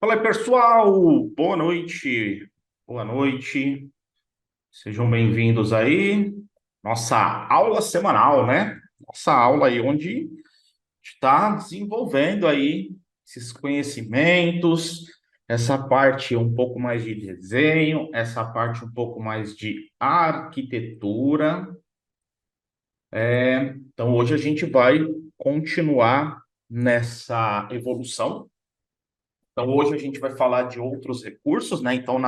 Fala aí, pessoal! Boa noite, boa noite. Sejam bem-vindos aí. Nossa aula semanal, né? Nossa aula aí onde está desenvolvendo aí esses conhecimentos, essa parte um pouco mais de desenho, essa parte um pouco mais de arquitetura. Então, hoje a gente vai continuar nessa evolução. Então, hoje a gente vai falar de outros recursos, né? Então,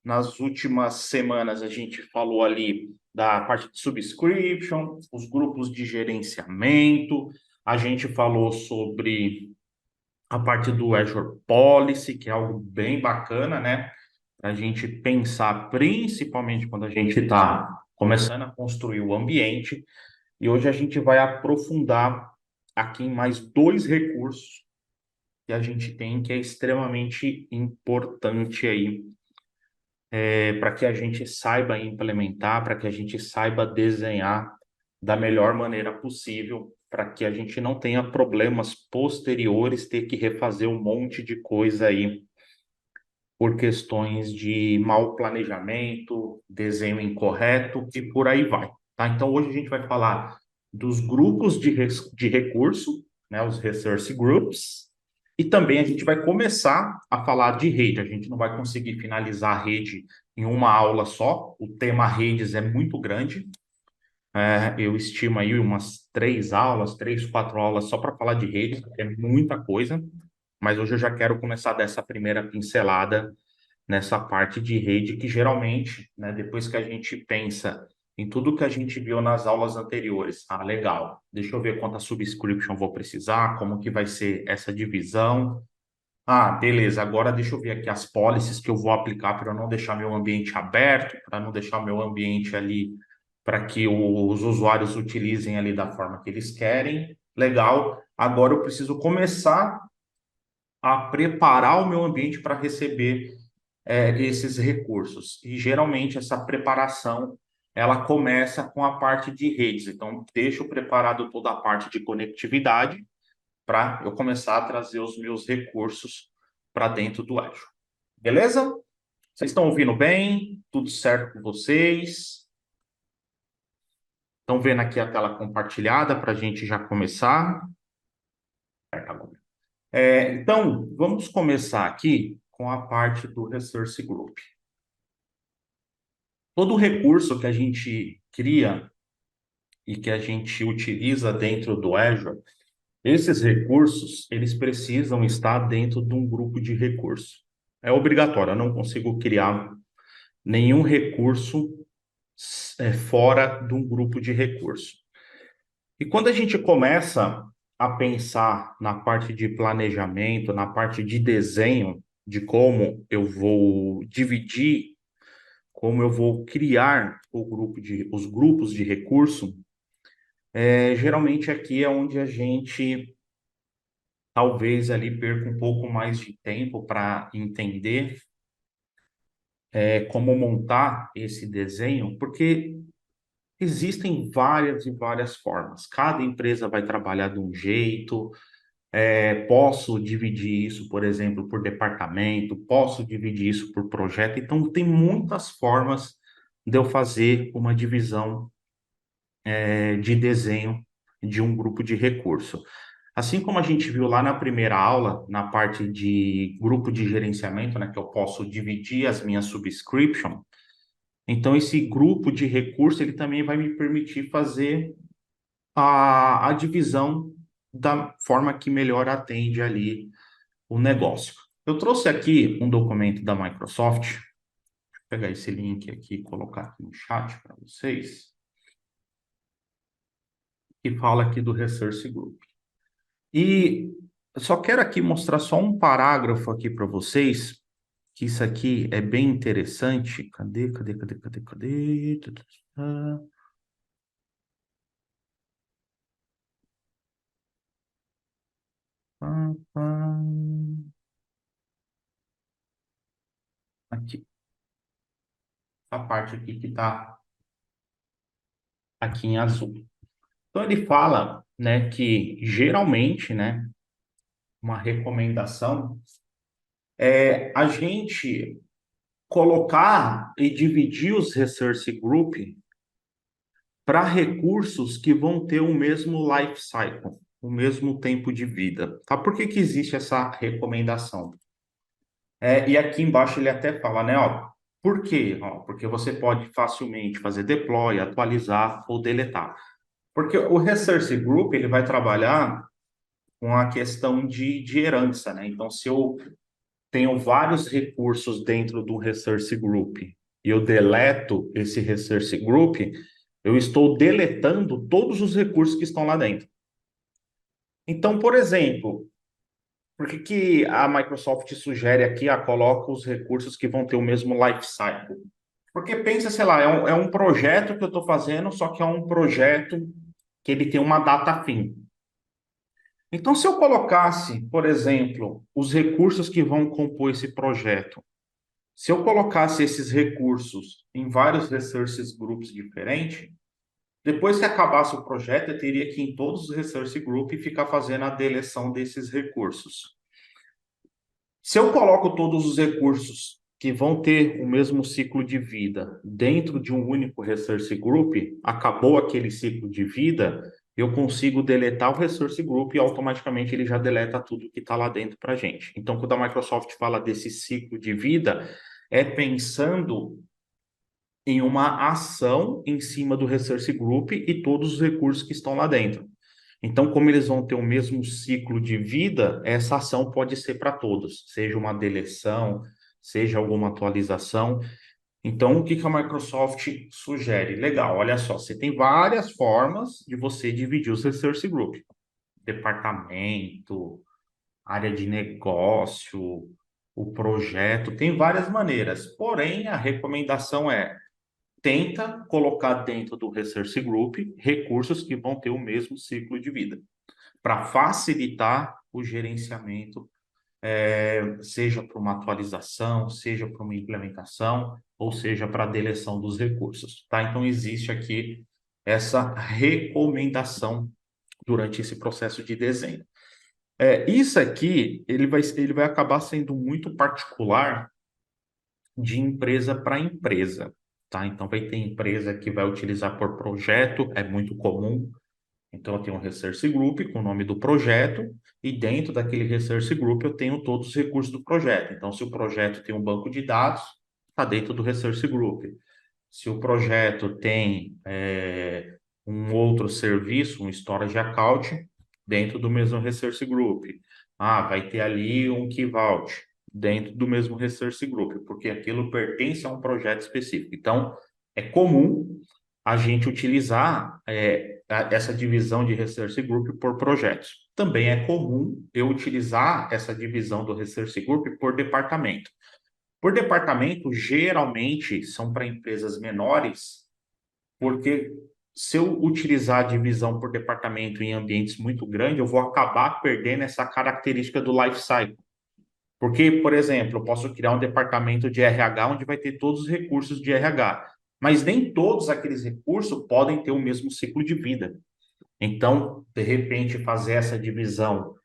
nas últimas semanas, a gente falou ali da parte de subscription, os grupos de gerenciamento, a gente falou sobre a parte do Azure Policy, que é algo bem bacana, né? Para a gente pensar, principalmente quando a gente está começando a construir o ambiente. E hoje a gente vai aprofundar aqui em mais dois recursos que a gente tem, que é extremamente importante aí, para que a gente saiba implementar, para que a gente saiba desenhar da melhor maneira possível, para que a gente não tenha problemas posteriores, ter que refazer um monte de coisa aí por questões de mau planejamento, desenho incorreto e por aí vai, tá? Então hoje a gente vai falar dos grupos de recurso, né, os resource groups, e também a gente vai começar a falar de rede. A gente não vai conseguir finalizar a rede em uma aula só. O tema redes é muito grande. Eu estimo aí umas 3 aulas, 3, 4 aulas só para falar de rede. É muita coisa. Mas hoje eu já quero começar dessa primeira pincelada nessa parte de rede que geralmente, né, depois que a gente pensa em tudo que a gente viu nas aulas anteriores, legal, deixa eu ver quanta subscription vou precisar, como que vai ser essa divisão. Beleza, agora deixa eu ver aqui as policies que eu vou aplicar para não deixar meu ambiente aberto, para não deixar meu ambiente ali para que os usuários utilizem ali da forma que eles querem. Legal. Agora eu preciso começar a preparar o meu ambiente para receber esses recursos. E geralmente essa preparação ela começa com a parte de redes. Então, deixo preparado toda a parte de conectividade para eu começar a trazer os meus recursos para dentro do Azure. Beleza? Vocês estão ouvindo bem? Tudo certo com vocês? Estão vendo aqui a tela compartilhada para a gente já começar? Então, vamos começar aqui com a parte do Resource Group. Todo recurso que a gente cria e que a gente utiliza dentro do Azure, esses recursos, eles precisam estar dentro de um grupo de recursos. É obrigatório, eu não consigo criar nenhum recurso fora de um grupo de recursos. E quando a gente começa a pensar na parte de planejamento, na parte de desenho, de como eu vou dividir, como eu vou criar os grupos de recurso, geralmente aqui é onde a gente talvez ali perca um pouco mais de tempo para entender como montar esse desenho, porque existem várias e várias formas. Cada empresa vai trabalhar de um jeito. Posso dividir isso, por exemplo, por departamento, posso dividir isso por projeto. Então, tem muitas formas de eu fazer uma divisão de desenho de um grupo de recurso. Assim como a gente viu lá na primeira aula, na parte de grupo de gerenciamento, né, que eu posso dividir as minhas subscription, então esse grupo de recurso ele também vai me permitir fazer a divisão da forma que melhor atende ali o negócio. Eu trouxe aqui um documento da Microsoft, vou pegar esse link aqui e colocar aqui no chat para vocês, que fala aqui do Resource Group. E eu só quero aqui mostrar só um parágrafo aqui para vocês, que isso aqui é bem interessante. Cadê, cadê, cadê, cadê, cadê? Tá, tá, tá. Pá, pá. Aqui, a parte aqui que está aqui em azul. Então ele fala, né, que geralmente, né, uma recomendação a gente colocar e dividir os Resource Group para recursos que vão ter o mesmo life cycle, o mesmo tempo de vida. Tá? Por que que existe essa recomendação? E aqui embaixo ele até fala, né? Ó, por quê? Ó, porque você pode facilmente fazer deploy, atualizar ou deletar. Porque o Resource Group ele vai trabalhar com a questão de herança, né? Então, se eu tenho vários recursos dentro do Resource Group e eu deleto esse Resource Group, eu estou deletando todos os recursos que estão lá dentro. Então, por exemplo, por que que a Microsoft sugere aqui, coloca os recursos que vão ter o mesmo life cycle? Porque pensa, sei lá, é um projeto que eu estou fazendo, só que é um projeto que ele tem uma data fim. Então, se eu colocasse, por exemplo, os recursos que vão compor esse projeto, se eu colocasse esses recursos em vários resources groups diferentes, depois que acabasse o projeto, eu teria que ir em todos os resource groups e ficar fazendo a deleção desses recursos. Se eu coloco todos os recursos que vão ter o mesmo ciclo de vida dentro de um único resource group, acabou aquele ciclo de vida, eu consigo deletar o resource group e automaticamente ele já deleta tudo que está lá dentro para a gente. Então, quando a Microsoft fala desse ciclo de vida, é pensando em uma ação em cima do resource group e todos os recursos que estão lá dentro. Então, como eles vão ter o mesmo ciclo de vida, essa ação pode ser para todos, seja uma deleção, seja alguma atualização. Então, o que que a Microsoft sugere? Legal, olha só, você tem várias formas de você dividir os resource group. Departamento, área de negócio, o projeto, tem várias maneiras. Porém, a recomendação é tenta colocar dentro do Resource Group recursos que vão ter o mesmo ciclo de vida, para facilitar o gerenciamento, seja para uma atualização, seja para uma implementação, ou seja para a deleção dos recursos, tá? Então, existe aqui essa recomendação durante esse processo de desenho. Isso aqui, ele vai acabar sendo muito particular de empresa para empresa, tá? Então, vai ter empresa que vai utilizar por projeto, é muito comum. Então, eu tenho um Resource Group com o nome do projeto, e dentro daquele Resource Group eu tenho todos os recursos do projeto. Então, se o projeto tem um banco de dados, está dentro do Resource Group. Se o projeto tem um outro serviço, um Storage Account, dentro do mesmo Resource Group. Vai ter ali um Key Vault, dentro do mesmo Resource Group, porque aquilo pertence a um projeto específico. Então, é comum a gente utilizar essa divisão de Resource Group por projetos. Também é comum eu utilizar essa divisão do Resource Group por departamento. Por departamento, geralmente são para empresas menores, porque se eu utilizar a divisão por departamento em ambientes muito grandes, eu vou acabar perdendo essa característica do life cycle. Porque, por exemplo, eu posso criar um departamento de RH onde vai ter todos os recursos de RH, mas nem todos aqueles recursos podem ter o mesmo ciclo de vida. Então, de repente, fazer essa divisão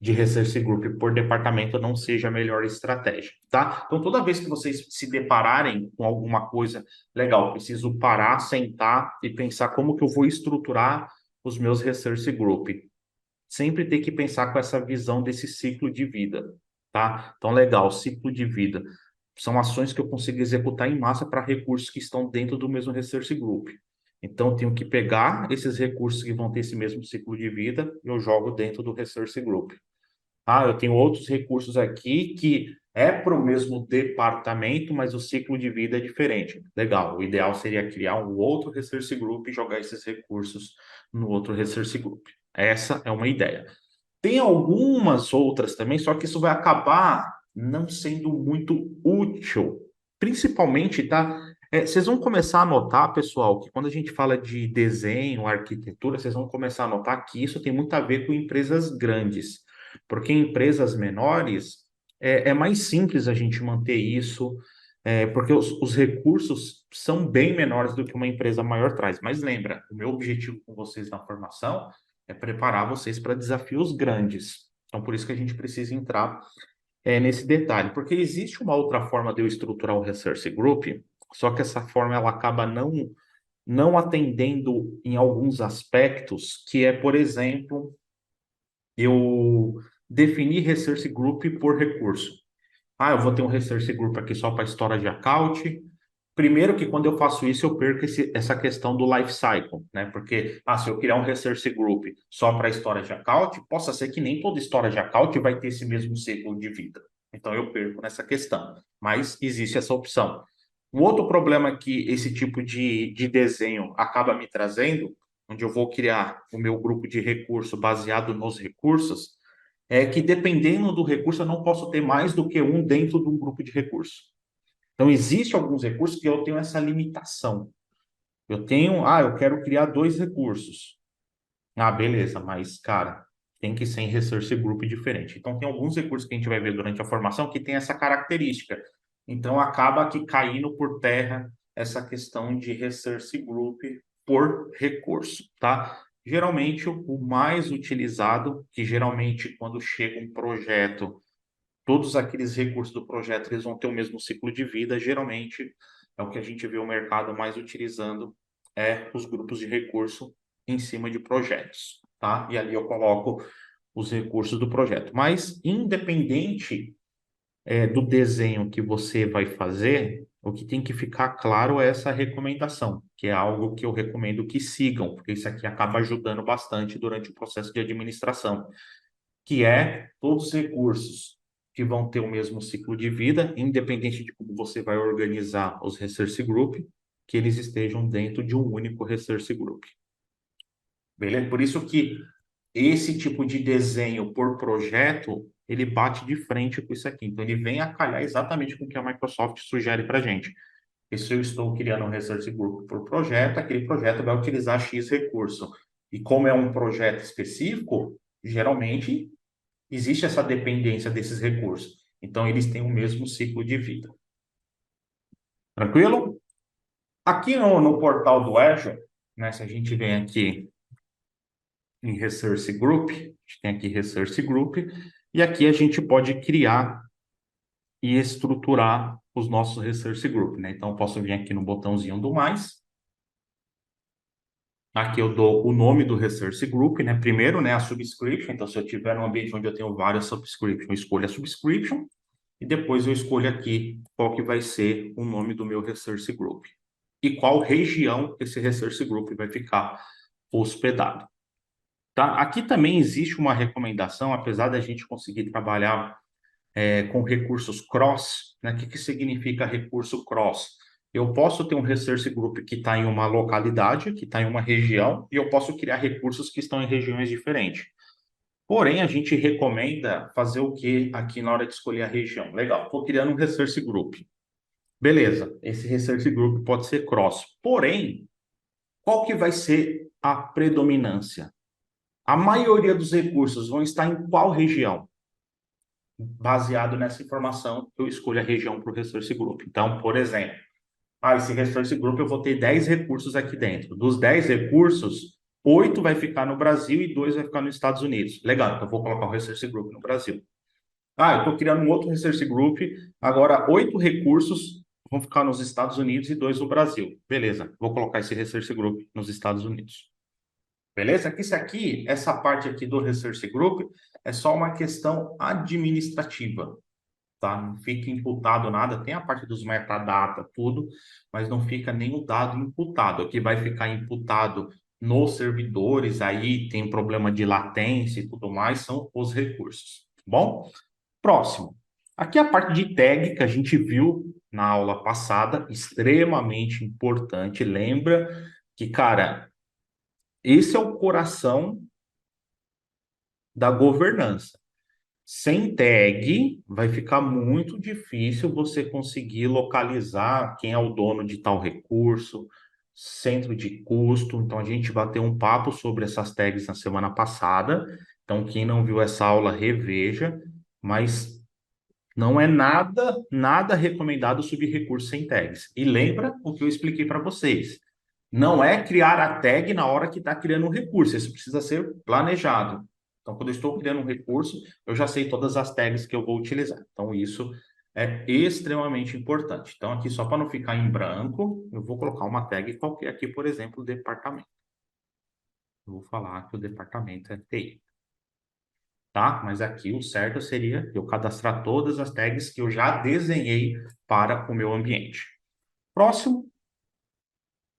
de Research Group por departamento não seja a melhor estratégia, tá? Então, toda vez que vocês se depararem com alguma coisa legal, preciso parar, sentar e pensar como que eu vou estruturar os meus Research Group. Sempre ter que pensar com essa visão desse ciclo de vida, tá? Então, legal, ciclo de vida. São ações que eu consigo executar em massa para recursos que estão dentro do mesmo Research Group. Então, eu tenho que pegar esses recursos que vão ter esse mesmo ciclo de vida e eu jogo dentro do Research Group. Eu tenho outros recursos aqui que é para o mesmo departamento, mas o ciclo de vida é diferente. Legal, o ideal seria criar um outro Research Group e jogar esses recursos no outro Research Group. Essa é uma ideia. Tem algumas outras também, só que isso vai acabar não sendo muito útil. Principalmente, tá? Vocês vão começar a notar, pessoal, que quando a gente fala de desenho, arquitetura, vocês vão começar a notar que isso tem muito a ver com empresas grandes. Porque em empresas menores é mais simples a gente manter isso, porque os recursos são bem menores do que uma empresa maior traz. Mas lembra, o meu objetivo com vocês na formação é preparar vocês para desafios grandes. Então, por isso que a gente precisa entrar nesse detalhe, porque existe uma outra forma de eu estruturar o Resource Group, só que essa forma ela acaba não atendendo em alguns aspectos, que é, por exemplo, eu definir Resource Group por recurso. Ah, eu vou ter um Resource Group aqui só para storage account. Primeiro que quando eu faço isso, eu perco essa questão do life cycle, né? Porque, se eu criar um Resource Group só para storage account, possa ser que nem todo storage account vai ter esse mesmo ciclo de vida. Então, eu perco nessa questão. Mas existe essa opção. Um outro problema que esse tipo de desenho acaba me trazendo, onde eu vou criar o meu grupo de recurso baseado nos recursos, é que dependendo do recurso, eu não posso ter mais do que um dentro de um grupo de recursos. Então, existem alguns recursos que eu tenho essa limitação. Eu quero criar 2 recursos. Ah, beleza, mas, cara, tem que ser em resource group diferente. Então, tem alguns recursos que a gente vai ver durante a formação que tem essa característica. Então, acaba aqui caindo por terra essa questão de resource group por recurso, tá? Geralmente, o mais utilizado, que geralmente quando chega um projeto, todos aqueles recursos do projeto eles vão ter o mesmo ciclo de vida, geralmente é o que a gente vê o mercado mais utilizando, os grupos de recurso em cima de projetos, tá? E ali eu coloco os recursos do projeto. Mas, independente do desenho que você vai fazer, o que tem que ficar claro é essa recomendação, que é algo que eu recomendo que sigam, porque isso aqui acaba ajudando bastante durante o processo de administração, que é todos os recursos que vão ter o mesmo ciclo de vida, independente de como você vai organizar os resource group, que eles estejam dentro de um único resource group. Beleza? Por isso que esse tipo de desenho por projeto, ele bate de frente com isso aqui. Então, ele vem a calhar exatamente com o que a Microsoft sugere para a gente. E se eu estou criando um resource group por projeto, aquele projeto vai utilizar X recurso. E como é um projeto específico, geralmente existe essa dependência desses recursos. Então, eles têm o mesmo ciclo de vida. Tranquilo? Aqui no portal do Azure, né, se a gente vem aqui em Resource Group, a gente tem aqui Resource Group, e aqui a gente pode criar e estruturar os nossos Resource Group, né? Então, eu posso vir aqui no botãozinho do mais. Aqui eu dou o nome do Resource Group, né? Primeiro, né, a subscription. Então, se eu tiver um ambiente onde eu tenho várias subscriptions, eu escolho a subscription. E depois eu escolho aqui qual que vai ser o nome do meu Resource Group. E qual região esse Resource Group vai ficar hospedado. Tá? Aqui também existe uma recomendação, apesar da gente conseguir trabalhar com recursos cross, né? O que significa recurso cross? Eu posso ter um Resource Group que está em uma localidade, que está em uma região, e eu posso criar recursos que estão em regiões diferentes. Porém, a gente recomenda fazer o que aqui na hora de escolher a região? Legal, estou criando um Resource Group. Beleza, esse Resource Group pode ser cross. Porém, qual que vai ser a predominância? A maioria dos recursos vão estar em qual região? Baseado nessa informação, eu escolho a região para o Resource Group. Então, por exemplo, esse Resource Group eu vou ter 10 recursos aqui dentro. Dos 10 recursos, 8 vai ficar no Brasil e 2 vai ficar nos Estados Unidos. Legal, então eu vou colocar o Resource Group no Brasil. Eu estou criando um outro Resource Group. Agora, 8 recursos vão ficar nos Estados Unidos e 2 no Brasil. Beleza, vou colocar esse Resource Group nos Estados Unidos. Beleza? Que isso aqui, essa parte aqui do Resource Group, é só uma questão administrativa, tá? Não fica imputado nada, tem a parte dos metadata, tudo, mas não fica nenhum dado imputado. O que vai ficar imputado nos servidores, aí tem problema de latência e tudo mais, são os recursos, tá bom? Próximo. Aqui a parte de tag que a gente viu na aula passada, extremamente importante. Lembra que, cara, esse é o coração da governança. Sem tag, vai ficar muito difícil você conseguir localizar quem é o dono de tal recurso, centro de custo. Então, a gente vai ter um papo sobre essas tags na semana passada. Então, quem não viu essa aula, reveja. Mas não é nada recomendado subir recursos sem tags. E lembra o que eu expliquei para vocês. Não é criar a tag na hora que está criando um recurso. Isso precisa ser planejado. Então, quando eu estou criando um recurso, eu já sei todas as tags que eu vou utilizar. Então, isso é extremamente importante. Então, aqui, só para não ficar em branco, eu vou colocar uma tag qualquer aqui, por exemplo, departamento. Eu vou falar que o departamento é TI. Tá? Mas aqui o certo seria eu cadastrar todas as tags que eu já desenhei para o meu ambiente. Próximo,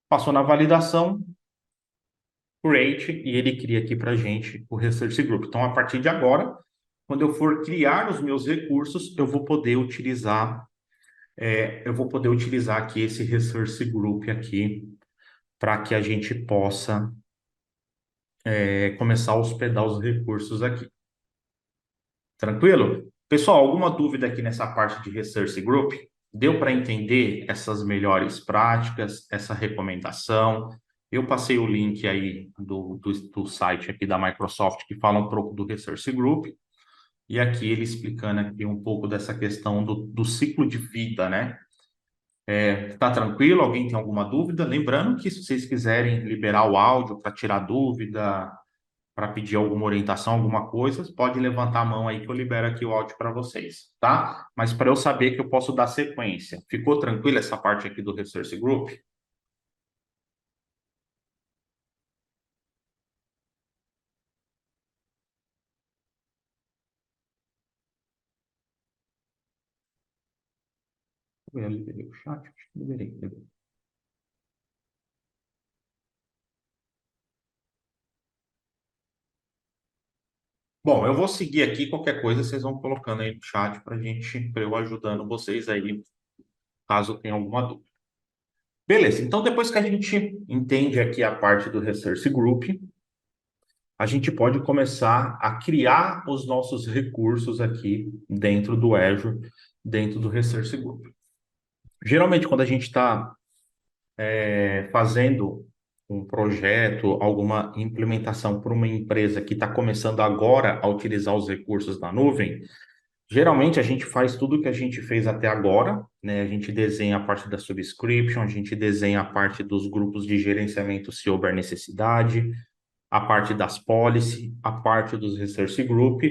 passou na validação, create, e ele cria aqui para a gente o Research Group. Então, a partir de agora, quando eu for criar os meus recursos, eu vou poder utilizar aqui esse Research Group aqui para que a gente possa começar a hospedar os recursos aqui. Tranquilo? Pessoal, alguma dúvida aqui nessa parte de Research Group? Deu para entender essas melhores práticas, essa recomendação? Eu passei o link aí do site aqui da Microsoft que fala um pouco do Research Group, e aqui ele explicando aqui um pouco dessa questão do ciclo de vida, né? Tá tranquilo? Alguém tem alguma dúvida? Lembrando que se vocês quiserem liberar o áudio para tirar dúvida, para pedir alguma orientação, alguma coisa, pode levantar a mão aí que eu libero aqui o áudio para vocês, tá? Mas para eu saber que eu posso dar sequência. Ficou tranquila essa parte aqui do Research Group? Eu liberei o chat? Acho que liberei. Bom, eu vou seguir aqui, qualquer coisa vocês vão colocando aí no chat para eu ajudando vocês aí, caso tenha alguma dúvida. Beleza, então depois que a gente entende aqui a parte do Research Group, a gente pode começar a criar os nossos recursos aqui dentro do Azure, dentro do Research Group. Geralmente, quando a gente está fazendo um projeto, alguma implementação para uma empresa que está começando agora a utilizar os recursos da nuvem, geralmente a gente faz tudo o que a gente fez até agora, né? A gente desenha a parte da subscription, a gente desenha a parte dos grupos de gerenciamento se houver necessidade, a parte das policy, a parte dos research group,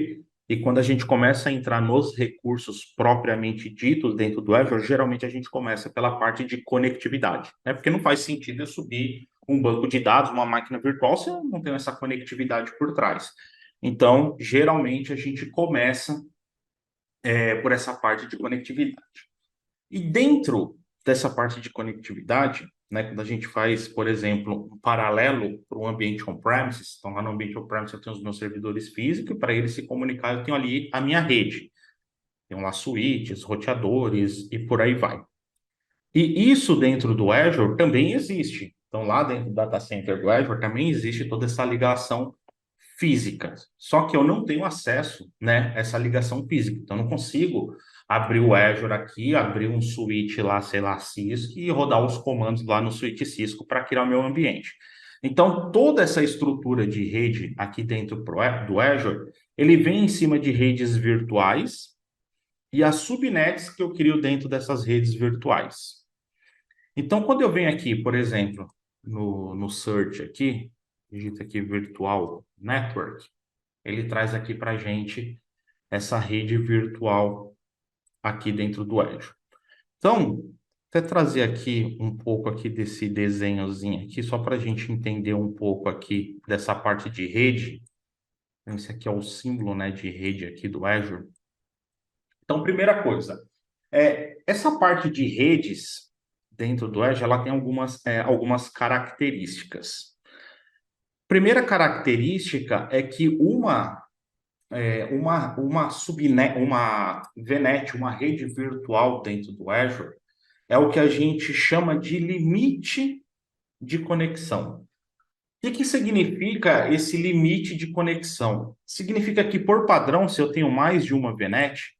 e quando a gente começa a entrar nos recursos propriamente ditos dentro do Azure, geralmente a gente começa pela parte de conectividade, né? Porque não faz sentido eu subir um banco de dados, uma máquina virtual, se eu não tenho essa conectividade por trás. Então, geralmente a gente começa por essa parte de conectividade. E dentro dessa parte de conectividade, né, quando a gente faz, por exemplo, um paralelo para o ambiente on-premises, então lá no ambiente on-premises eu tenho os meus servidores físicos, e para eles se comunicar eu tenho ali a minha rede. Tenho lá switches, roteadores e por aí vai. E isso dentro do Azure também existe. Então lá dentro do data center do Azure também existe toda essa ligação física. Só que eu não tenho acesso, né, a essa ligação física. Então, eu não consigo abrir o Azure aqui, abrir um switch lá, sei lá, Cisco, e rodar os comandos lá no switch Cisco para criar o meu ambiente. Então, toda essa estrutura de rede aqui dentro do Azure, ele vem em cima de redes virtuais e as subnets que eu crio dentro dessas redes virtuais. Então, quando eu venho aqui, por exemplo, no search aqui, digita aqui virtual network, ele traz aqui para a gente essa rede virtual aqui dentro do Azure. Então, até trazer aqui um pouco aqui desse desenhozinho aqui, só para a gente entender um pouco aqui dessa parte de rede. Esse aqui é o símbolo, né, de rede aqui do Azure. Então, primeira coisa, essa parte de redes dentro do Azure, ela tem algumas características. Primeira característica é que uma VNet, uma rede virtual dentro do Azure, é o que a gente chama de limite de conexão. O que significa esse limite de conexão? Significa que, por padrão, se eu tenho mais de uma VNet,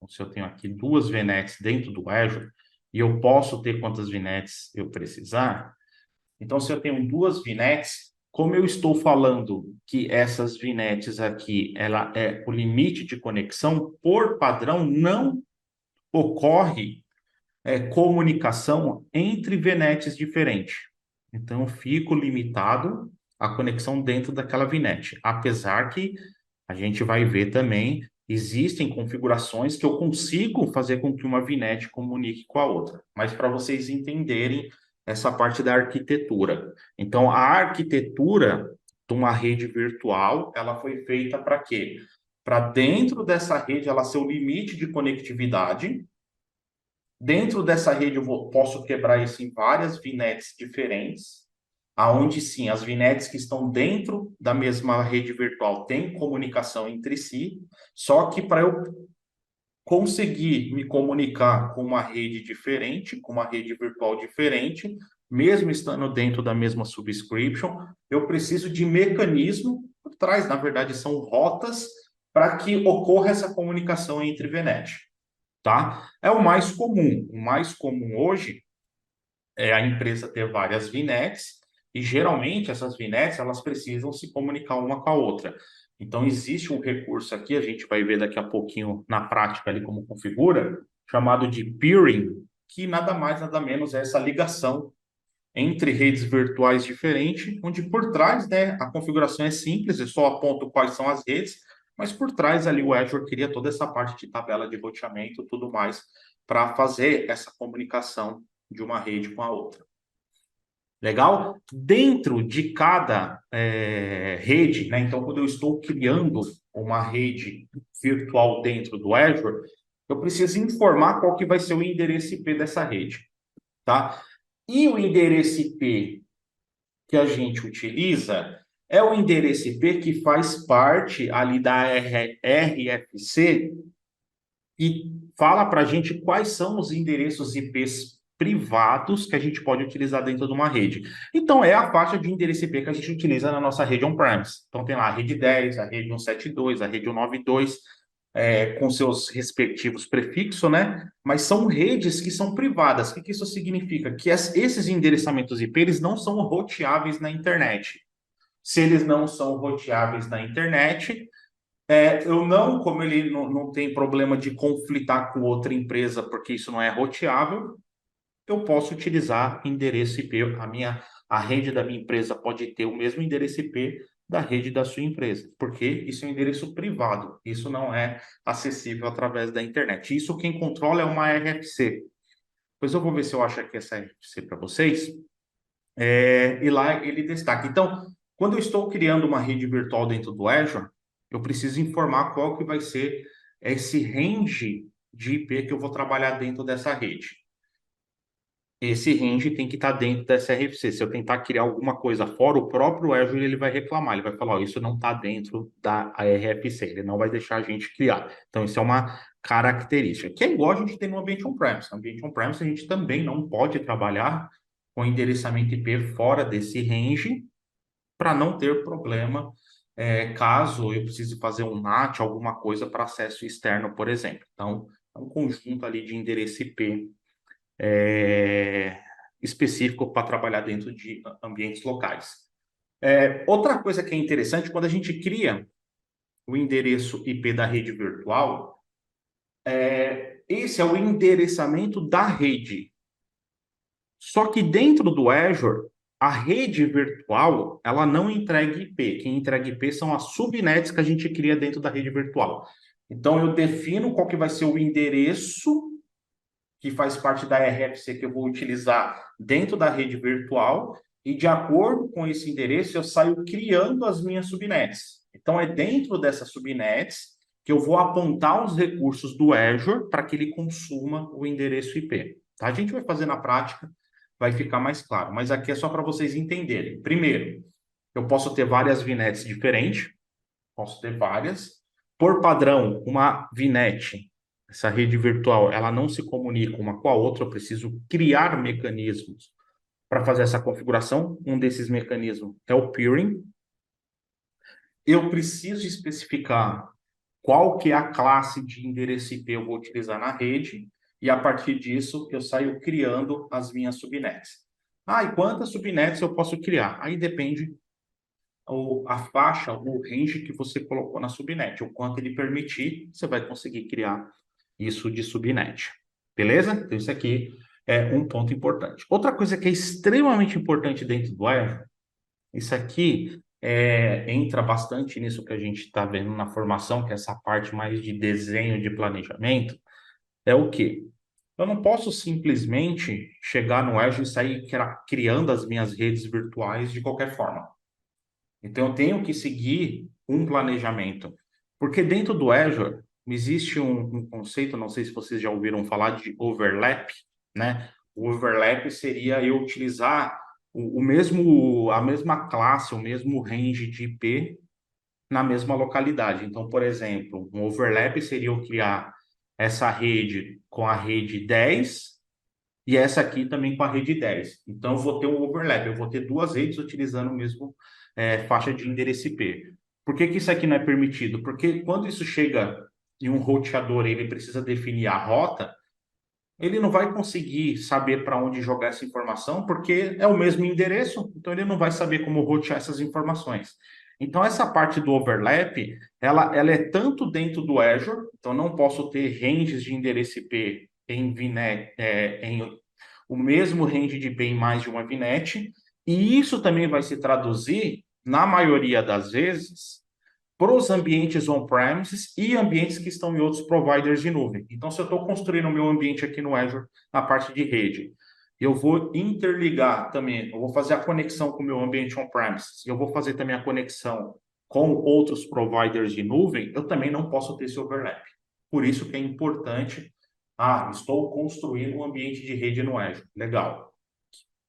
ou se eu tenho aqui duas VNets dentro do Azure, e eu posso ter quantas VNets eu precisar, então, se eu tenho duas VNets, como eu estou falando que essas VNets aqui, ela é o limite de conexão, por padrão, não ocorre comunicação entre VNets diferentes. Então, eu fico limitado a conexão dentro daquela VNet. Apesar que a gente vai ver também, existem configurações que eu consigo fazer com que uma VNet comunique com a outra. Mas para vocês entenderem essa parte da arquitetura. Então, a arquitetura de uma rede virtual, ela foi feita para quê? Para dentro dessa rede ela ser o limite de conectividade. Dentro dessa rede posso quebrar isso em várias VNets diferentes, aonde sim, as VNets que estão dentro da mesma rede virtual têm comunicação entre si, só que para eu conseguir me comunicar com uma rede diferente, com uma rede virtual diferente, mesmo estando dentro da mesma subscription, eu preciso de mecanismo por trás, na verdade, são rotas para que ocorra essa comunicação entre VNet, tá? É o mais comum. O mais comum hoje é a empresa ter várias VNets e geralmente essas VNets elas precisam se comunicar uma com a outra. Então existe um recurso aqui, a gente vai ver daqui a pouquinho na prática ali como configura, chamado de peering, que nada mais nada menos é essa ligação entre redes virtuais diferentes, onde por trás, né, a configuração é simples, eu só aponto quais são as redes, mas por trás ali o Azure cria toda essa parte de tabela de roteamento, tudo mais, para fazer essa comunicação de uma rede com a outra. Legal? Dentro de cada rede, né? Então, quando eu estou criando uma rede virtual dentro do Azure, eu preciso informar qual que vai ser o endereço IP dessa rede, tá? E o endereço IP que a gente utiliza é o endereço IP que faz parte ali da RFC e fala para a gente quais são os endereços IPs privados que a gente pode utilizar dentro de uma rede. Então, é a faixa de endereço IP que a gente utiliza na nossa rede on-premise. Então, tem lá a rede 10, a rede 172, a rede 192, com seus respectivos prefixos, né? Mas são redes que são privadas. O que isso significa? Que esses endereçamentos IP, eles não são roteáveis na internet. Se eles não são roteáveis na internet, eu não, como ele não tem problema de conflitar com outra empresa, porque isso não é roteável, eu posso utilizar endereço IP. A rede da minha empresa pode ter o mesmo endereço IP da rede da sua empresa, porque isso é um endereço privado, isso não é acessível através da internet. Isso quem controla é uma RFC. Pois eu vou ver se eu acho aqui essa RFC para vocês, e lá ele destaca. Então, quando eu estou criando uma rede virtual dentro do Azure, eu preciso informar qual que vai ser esse range de IP que eu vou trabalhar dentro dessa rede. Esse range tem que estar dentro dessa RFC. Se eu tentar criar alguma coisa fora, o próprio Azure ele vai reclamar, ele vai falar, isso não está dentro da RFC, ele não vai deixar a gente criar. Então, isso é uma característica, que é igual a gente tem no ambiente on-premise. No ambiente on-premise, a gente também não pode trabalhar com endereçamento IP fora desse range para não ter problema caso eu precise fazer um NAT, alguma coisa para acesso externo, por exemplo. Então, é um conjunto ali de endereço IP específico para trabalhar dentro de ambientes locais. Outra coisa que é interessante, quando a gente cria o endereço IP da rede virtual, esse é o endereçamento da rede. Só que dentro do Azure, a rede virtual, ela não entrega IP. Quem entrega IP são as subnets que a gente cria dentro da rede virtual. Então, eu defino qual que vai ser o endereço que faz parte da RFC que eu vou utilizar dentro da rede virtual e, de acordo com esse endereço, eu saio criando as minhas subnets. Então, é dentro dessas subnets que eu vou apontar os recursos do Azure para que ele consuma o endereço IP. Tá? A gente vai fazer na prática, vai ficar mais claro. Mas aqui é só para vocês entenderem. Primeiro, eu posso ter várias VNets diferentes, posso ter várias. Por padrão, uma VNet, essa rede virtual, ela não se comunica uma com a outra, eu preciso criar mecanismos para fazer essa configuração. Um desses mecanismos é o peering. Eu preciso especificar qual que é a classe de endereço IP eu vou utilizar na rede, e a partir disso eu saio criando as minhas subnets. E quantas subnets eu posso criar? Aí depende a faixa, o range que você colocou na subnet, o quanto ele permitir, você vai conseguir criar isso de subnet. Beleza? Então, isso aqui é um ponto importante. Outra coisa que é extremamente importante dentro do Azure Isso aqui entra bastante nisso que a gente está vendo na formação, que é essa parte mais de desenho de planejamento. É o quê? Eu não posso simplesmente chegar no Azure e sair criando as minhas redes virtuais de qualquer forma. Então, eu tenho que seguir um planejamento. Porque dentro do Azure existe um conceito, não sei se vocês já ouviram falar de overlap, né? O overlap seria eu utilizar a mesma classe, o mesmo range de IP na mesma localidade. Então, por exemplo, um overlap seria eu criar essa rede com a rede 10 e essa aqui também com a rede 10. Então, eu vou ter um overlap, eu vou ter duas redes utilizando o mesmo faixa de endereço IP. Por que que isso aqui não é permitido? Porque quando isso chega em um roteador, ele precisa definir a rota, ele não vai conseguir saber para onde jogar essa informação, porque é o mesmo endereço, então ele não vai saber como rotear essas informações. Então, essa parte do overlap, ela é tanto dentro do Azure, então não posso ter ranges de endereço IP em VNet, em o mesmo range de IP em mais de uma VNet, e isso também vai se traduzir, na maioria das vezes, para os ambientes on-premises e ambientes que estão em outros providers de nuvem. Então, se eu estou construindo o meu ambiente aqui no Azure, na parte de rede, eu vou interligar também, eu vou fazer a conexão com o meu ambiente on-premises, eu vou fazer também a conexão com outros providers de nuvem, eu também não posso ter esse overlap. Por isso que é importante, estou construindo um ambiente de rede no Azure. Legal.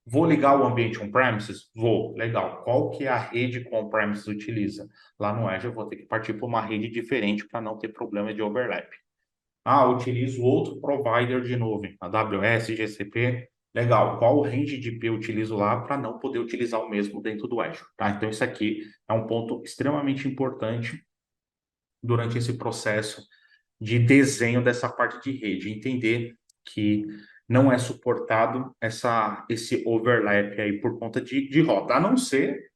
Vou ligar o ambiente on-premises? Vou, legal. Qual que é a rede que o on-premises utiliza? Lá no Azure eu vou ter que partir para uma rede diferente para não ter problema de overlap. Utilizo outro provider de nuvem, AWS, GCP. Legal. Qual range de IP eu utilizo lá para não poder utilizar o mesmo dentro do Azure, tá? Então isso aqui é um ponto extremamente importante durante esse processo de desenho dessa parte de rede, entender que não é suportado esse overlap aí por conta de rota, a não ser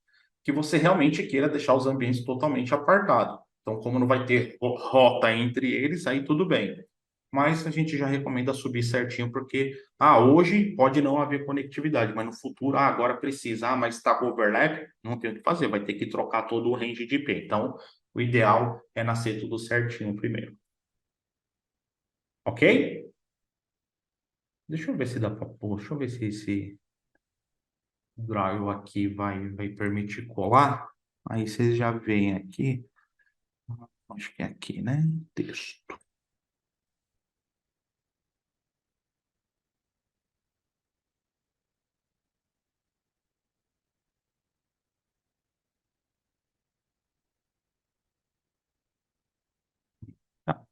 que você realmente queira deixar os ambientes totalmente apartados. Então, como não vai ter rota entre eles, aí tudo bem. Mas a gente já recomenda subir certinho, porque hoje pode não haver conectividade, mas no futuro, agora precisa, mas está com overlap, não tem o que fazer, vai ter que trocar todo o range de IP. Então, o ideal é nascer tudo certinho primeiro. Ok? Deixa eu ver se dá para pôr. Deixa eu ver se esse drive aqui vai permitir colar. Aí vocês já veem aqui. Acho que é aqui, né? Texto. Tá.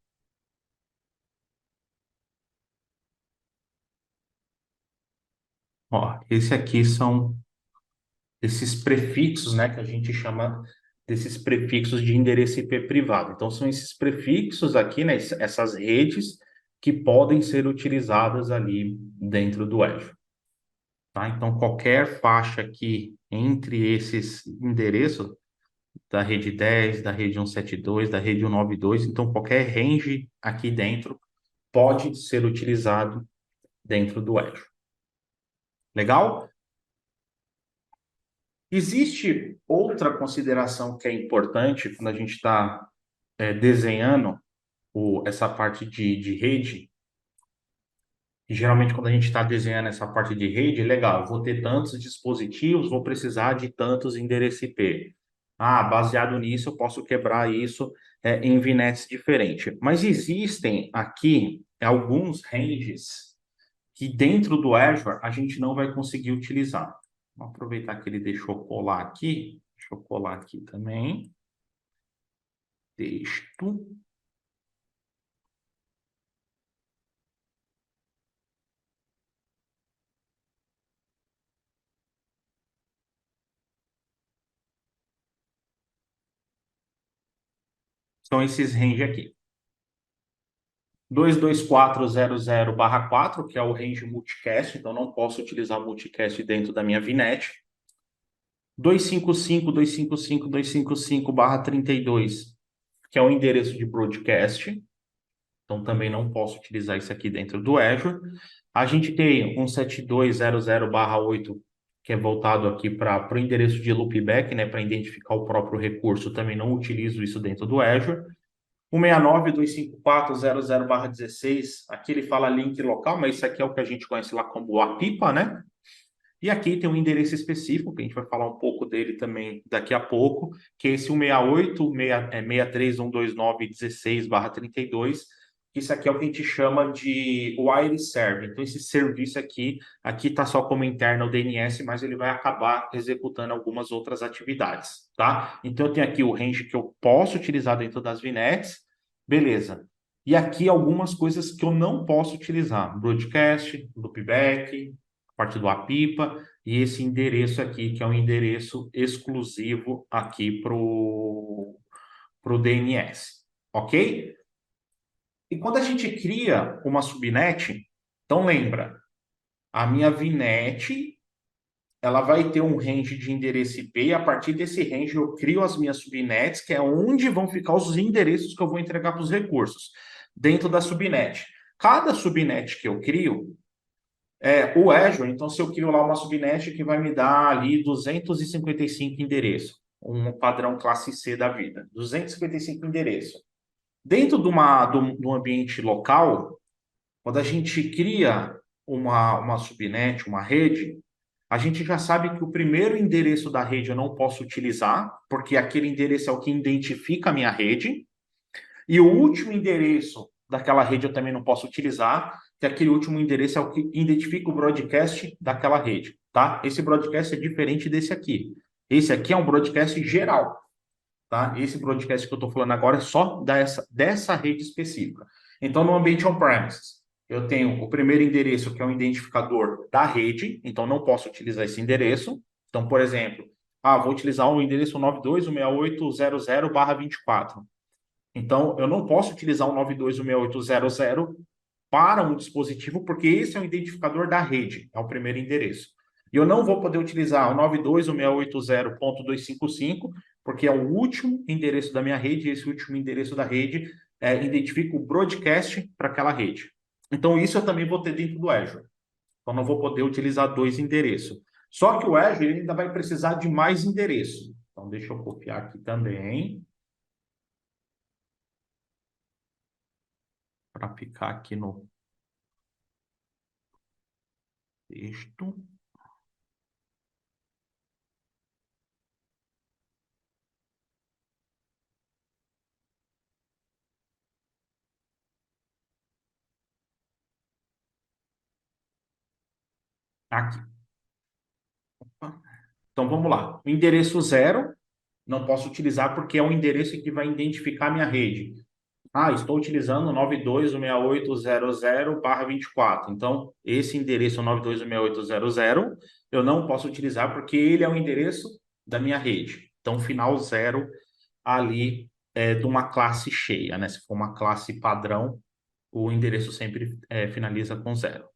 Ó, esse aqui são esses prefixos, né? Que a gente chama desses prefixos de endereço IP privado. Então, são esses prefixos aqui, né? Essas redes que podem ser utilizadas ali dentro do Azure. Tá? Então, qualquer faixa aqui entre esses endereços da rede 10, da rede 172, da rede 192, então qualquer range aqui dentro pode ser utilizado dentro do Azure. Legal? Existe outra consideração que é importante quando a gente está desenhando essa parte de rede. E geralmente, quando a gente está desenhando essa parte de rede, legal, vou ter tantos dispositivos, vou precisar de tantos endereços IP. Baseado nisso, eu posso quebrar isso em VNets diferentes. Mas existem aqui alguns ranges que dentro do Azure a gente não vai conseguir utilizar. Vou aproveitar que ele deixou colar aqui. Deixa eu colar aqui também. Texto. São esses range aqui. 224.0.0/4, que é o range multicast, então não posso utilizar multicast dentro da minha VNet. 255.255.255/32, que é o endereço de broadcast, então também não posso utilizar isso aqui dentro do Azure. A gente tem 172.0.0/8, que é voltado aqui para o endereço de loopback, né, para identificar o próprio recurso, também não utilizo isso dentro do Azure. O 69.254.00/16, aqui ele fala link local, mas isso aqui é o que a gente conhece lá como a pipa, né? E aqui tem um endereço específico, que a gente vai falar um pouco dele também daqui a pouco, que é esse 168.63129.16/32. Isso aqui é o que a gente chama de wire server. Então, esse serviço aqui está só como interno o DNS, mas ele vai acabar executando algumas outras atividades, tá? Então, eu tenho aqui o range que eu posso utilizar dentro das VNets, beleza. E aqui algumas coisas que eu não posso utilizar: broadcast, loopback, parte do APIPA, e esse endereço aqui, que é um endereço exclusivo aqui para o DNS, ok? E quando a gente cria uma subnet, então lembra, a minha VNet, ela vai ter um range de endereço IP, e a partir desse range eu crio as minhas subnets, que é onde vão ficar os endereços que eu vou entregar para os recursos, dentro da subnet. Cada subnet que eu crio, o Azure, então, se eu crio lá uma subnet que vai me dar ali 255 endereços, um padrão classe C da vida, 255 endereços. Dentro de um ambiente local, quando a gente cria uma subnet, uma rede, a gente já sabe que o primeiro endereço da rede eu não posso utilizar, porque aquele endereço é o que identifica a minha rede. E o último endereço daquela rede eu também não posso utilizar, que aquele último endereço é o que identifica o broadcast daquela rede, tá? Esse broadcast é diferente desse aqui. Esse aqui é um broadcast geral, tá? Esse broadcast que eu estou falando agora é só dessa rede específica. Então, no ambiente on-premises, eu tenho o primeiro endereço, que é o identificador da rede, então não posso utilizar esse endereço. Então, por exemplo, vou utilizar o endereço 92.168.0/24. Então, eu não posso utilizar o 92.168.0.0 para um dispositivo, porque esse é o identificador da rede, é o primeiro endereço. E eu não vou poder utilizar o 92.168.255, porque é o último endereço da minha rede, e esse último endereço da rede identifica o broadcast para aquela rede. Então, isso eu também vou ter dentro do Azure. Então, não vou poder utilizar dois endereços. Só que o Azure ele ainda vai precisar de mais endereço. Então, deixa eu copiar aqui também, para ficar aqui no texto. Aqui. Então vamos lá. O endereço 0 não posso utilizar porque é o endereço que vai identificar a minha rede. Estou utilizando 92.168.0.0/24. Então, esse endereço 92.168.0.0 eu não posso utilizar porque ele é o endereço da minha rede. Então, final 0 ali de uma classe cheia, né? Se for uma classe padrão, o endereço sempre finaliza com 0.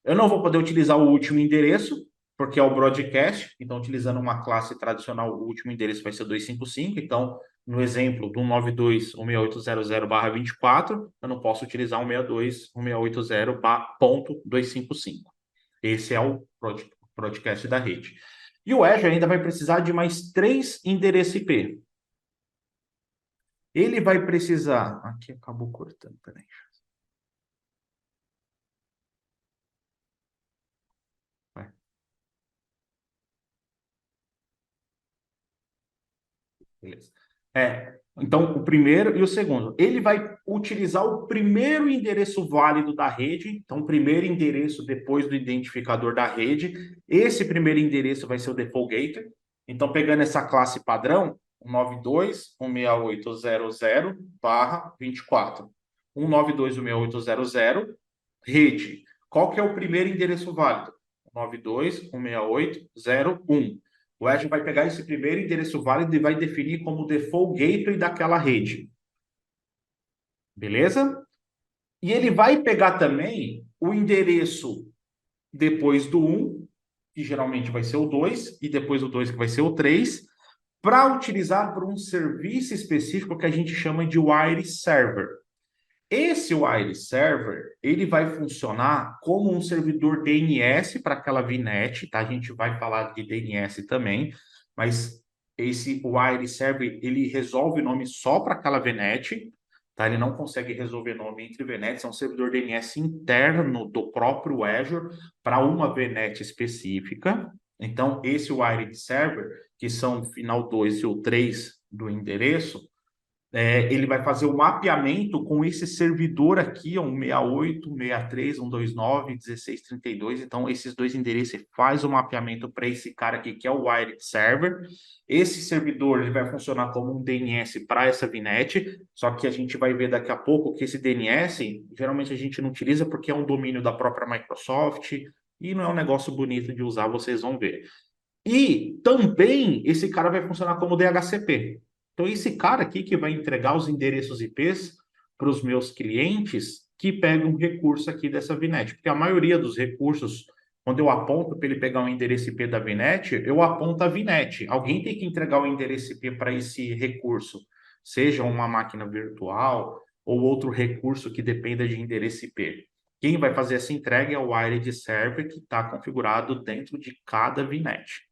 Eu não vou poder utilizar o último endereço, porque é o broadcast. Então, utilizando uma classe tradicional, o último endereço vai ser 255. Então, no exemplo do 92.168.0.0/24, eu não posso utilizar 162.168.0.255. Esse é o broadcast da rede. E o Azure ainda vai precisar de mais 3 endereços IP. Ele vai precisar... Aqui acabou cortando, peraí. Beleza. Então, o primeiro e o segundo. Ele vai utilizar o primeiro endereço válido da rede. Então, o primeiro endereço depois do identificador da rede. Esse primeiro endereço vai ser o default gateway. Então, pegando essa classe padrão, 192.168.0.0/24. 192.168.0.0, rede. Qual que é o primeiro endereço válido? 192.168.0.1. O Azure vai pegar esse primeiro endereço válido e vai definir como default gateway daquela rede. Beleza? E ele vai pegar também o endereço depois do 1, que geralmente vai ser o 2, e depois do 2, que vai ser o 3, para utilizar para um serviço específico que a gente chama de wire server. Esse wire server, ele vai funcionar como um servidor DNS para aquela VNet, tá? A gente vai falar de DNS também, mas esse wire server, ele resolve nome só para aquela VNet, tá? Ele não consegue resolver nome entre VNets, é um servidor DNS interno do próprio Azure para uma VNet específica. Então, esse wire server, que são o final 2 e o 3 do endereço, ele vai fazer o mapeamento com esse servidor aqui, ó, 168, 163, 129, 1632. Então, esses dois endereços faz o mapeamento para esse cara aqui, que é o Wired Server. Esse servidor ele vai funcionar como um DNS para essa VNet, só que a gente vai ver daqui a pouco que esse DNS, geralmente a gente não utiliza porque é um domínio da própria Microsoft e não é um negócio bonito de usar, vocês vão ver. E também esse cara vai funcionar como DHCP. Então, esse cara aqui que vai entregar os endereços IPs para os meus clientes que pegam um recurso aqui dessa VNet. Porque a maioria dos recursos, quando eu aponto para ele pegar um endereço IP da VNet, eu aponto a VNet. Alguém tem que entregar o endereço IP para esse recurso, seja uma máquina virtual ou outro recurso que dependa de endereço IP. Quem vai fazer essa entrega é o Wired Server que está configurado dentro de cada VNet.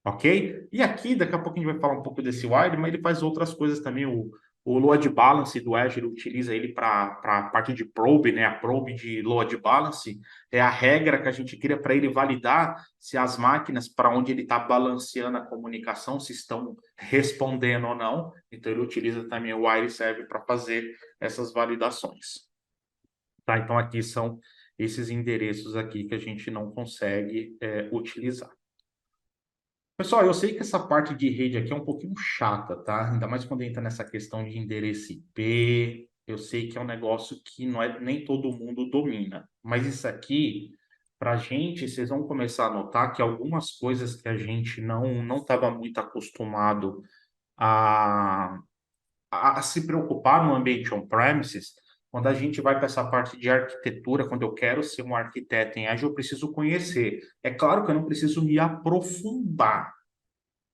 Ok? E aqui, daqui a pouco a gente vai falar um pouco desse wire, mas ele faz outras coisas também. O load balance do Azure utiliza ele para a parte de probe, né? A probe de load balance é a regra que a gente cria para ele validar se as máquinas para onde ele está balanceando a comunicação, se estão respondendo ou não. Então ele utiliza também o wire server para fazer essas validações. Tá? Então aqui são esses endereços aqui que a gente não consegue utilizar. Pessoal, eu sei que essa parte de rede aqui é um pouquinho chata, tá? Ainda mais quando entra nessa questão de endereço IP. Eu sei que é um negócio que não é nem todo mundo domina. Mas isso aqui, para a gente, vocês vão começar a notar que algumas coisas que a gente não estava muito acostumado a, a se preocupar no ambiente on-premises, quando a gente vai para essa parte de arquitetura, quando eu quero ser um arquiteto em Azure, eu preciso conhecer. É claro que eu não preciso me aprofundar.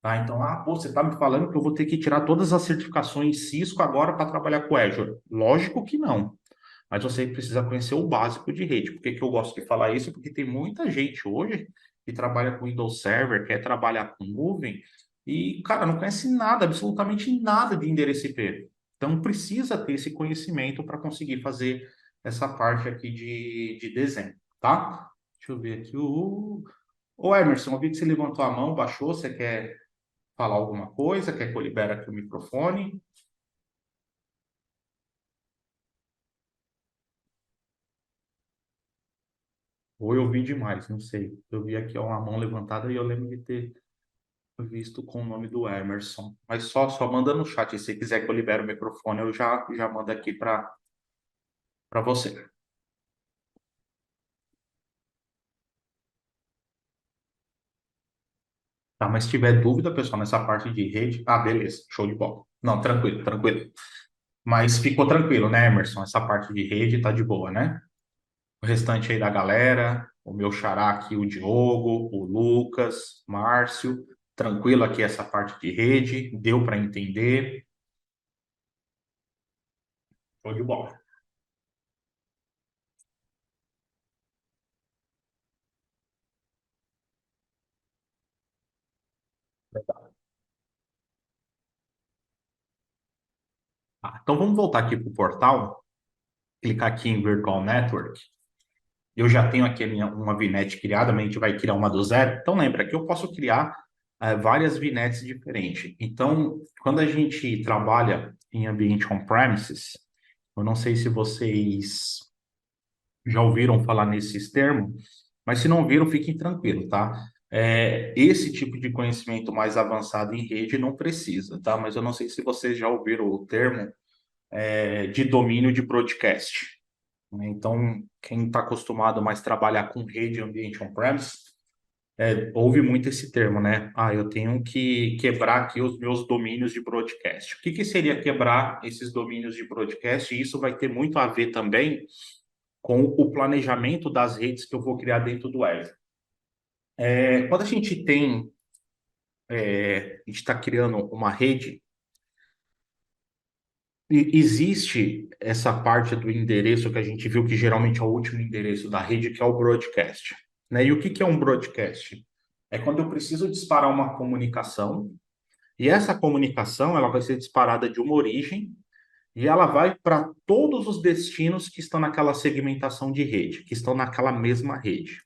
Tá? Então, pô, você está me falando que eu vou ter que tirar todas as certificações Cisco agora para trabalhar com Azure? Lógico que não. Mas você precisa conhecer o básico de rede. Por que que eu gosto de falar isso? Porque tem muita gente hoje que trabalha com Windows Server, quer trabalhar com nuvem, e, cara, não conhece nada, absolutamente nada de endereço IP. Então, precisa ter esse conhecimento para conseguir fazer essa parte aqui de desenho, tá? Deixa eu ver aqui. Ô, Emerson, eu vi que você levantou a mão, baixou, você quer falar alguma coisa? Quer que eu libere aqui o microfone? Ou eu vi demais, não sei. Eu vi aqui ó, uma mão levantada e eu lembro de ter visto com o nome do Emerson. Mas só manda no chat. Se quiser que eu libere o microfone, eu já mando aqui para você. Tá, mas se tiver dúvida, pessoal, nessa parte de rede. Ah, beleza, show de bola. Não, tranquilo, tranquilo. Mas ficou tranquilo, né, Emerson? Essa parte de rede tá de boa, né? O restante aí da galera, o meu xará aqui, o Diogo, o Lucas, Márcio, tranquilo aqui essa parte de rede, deu para entender, show de bola. Então vamos voltar aqui para o portal, clicar aqui em Virtual Network. Eu já tenho aqui uma VNet criada, mas a gente vai criar uma do zero. Então lembra que eu posso criar várias VNets diferentes. Então, quando a gente trabalha em ambiente on-premises, eu não sei se vocês já ouviram falar nesses termos, mas se não viram, fiquem tranquilos, tá? Esse tipo de conhecimento mais avançado em rede não precisa, tá? Mas eu não sei se vocês já ouviram o termo de domínio de broadcast, né? Então, quem está acostumado mais a trabalhar com rede e ambiente on-premise, ouve muito esse termo, né? Eu tenho que quebrar aqui os meus domínios de broadcast. O que que seria quebrar esses domínios de broadcast? E isso vai ter muito a ver também com o planejamento das redes que eu vou criar dentro do Azure. Quando a gente tem, a gente está criando uma rede, existe essa parte do endereço que a gente viu que geralmente é o último endereço da rede, que é o broadcast, né? E o que que é um broadcast? É quando eu preciso disparar uma comunicação, e essa comunicação ela vai ser disparada de uma origem e ela vai para todos os destinos que estão naquela segmentação de rede, que estão naquela mesma rede.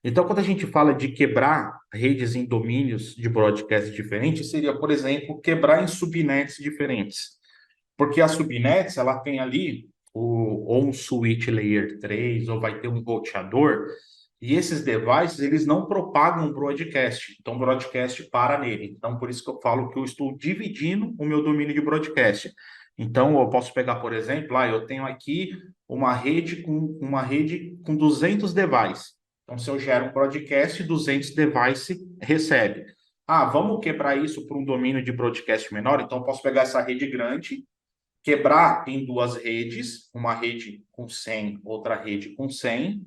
Então, quando a gente fala de quebrar redes em domínios de broadcast diferentes, seria, por exemplo, quebrar em subnets diferentes. Porque a subnets, ela tem ali ou um switch layer 3 ou vai ter um roteador, e esses devices, eles não propagam broadcast. Então, o broadcast para nele. Então, por isso que eu falo que eu estou dividindo o meu domínio de broadcast. Então, eu posso pegar, por exemplo, eu tenho aqui uma rede com 200 devices. Então, se eu gero um broadcast, 200 devices recebe. Ah, vamos quebrar isso para um domínio de broadcast menor? Então, eu posso pegar essa rede grande, quebrar em duas redes, uma rede com 100, outra rede com 100.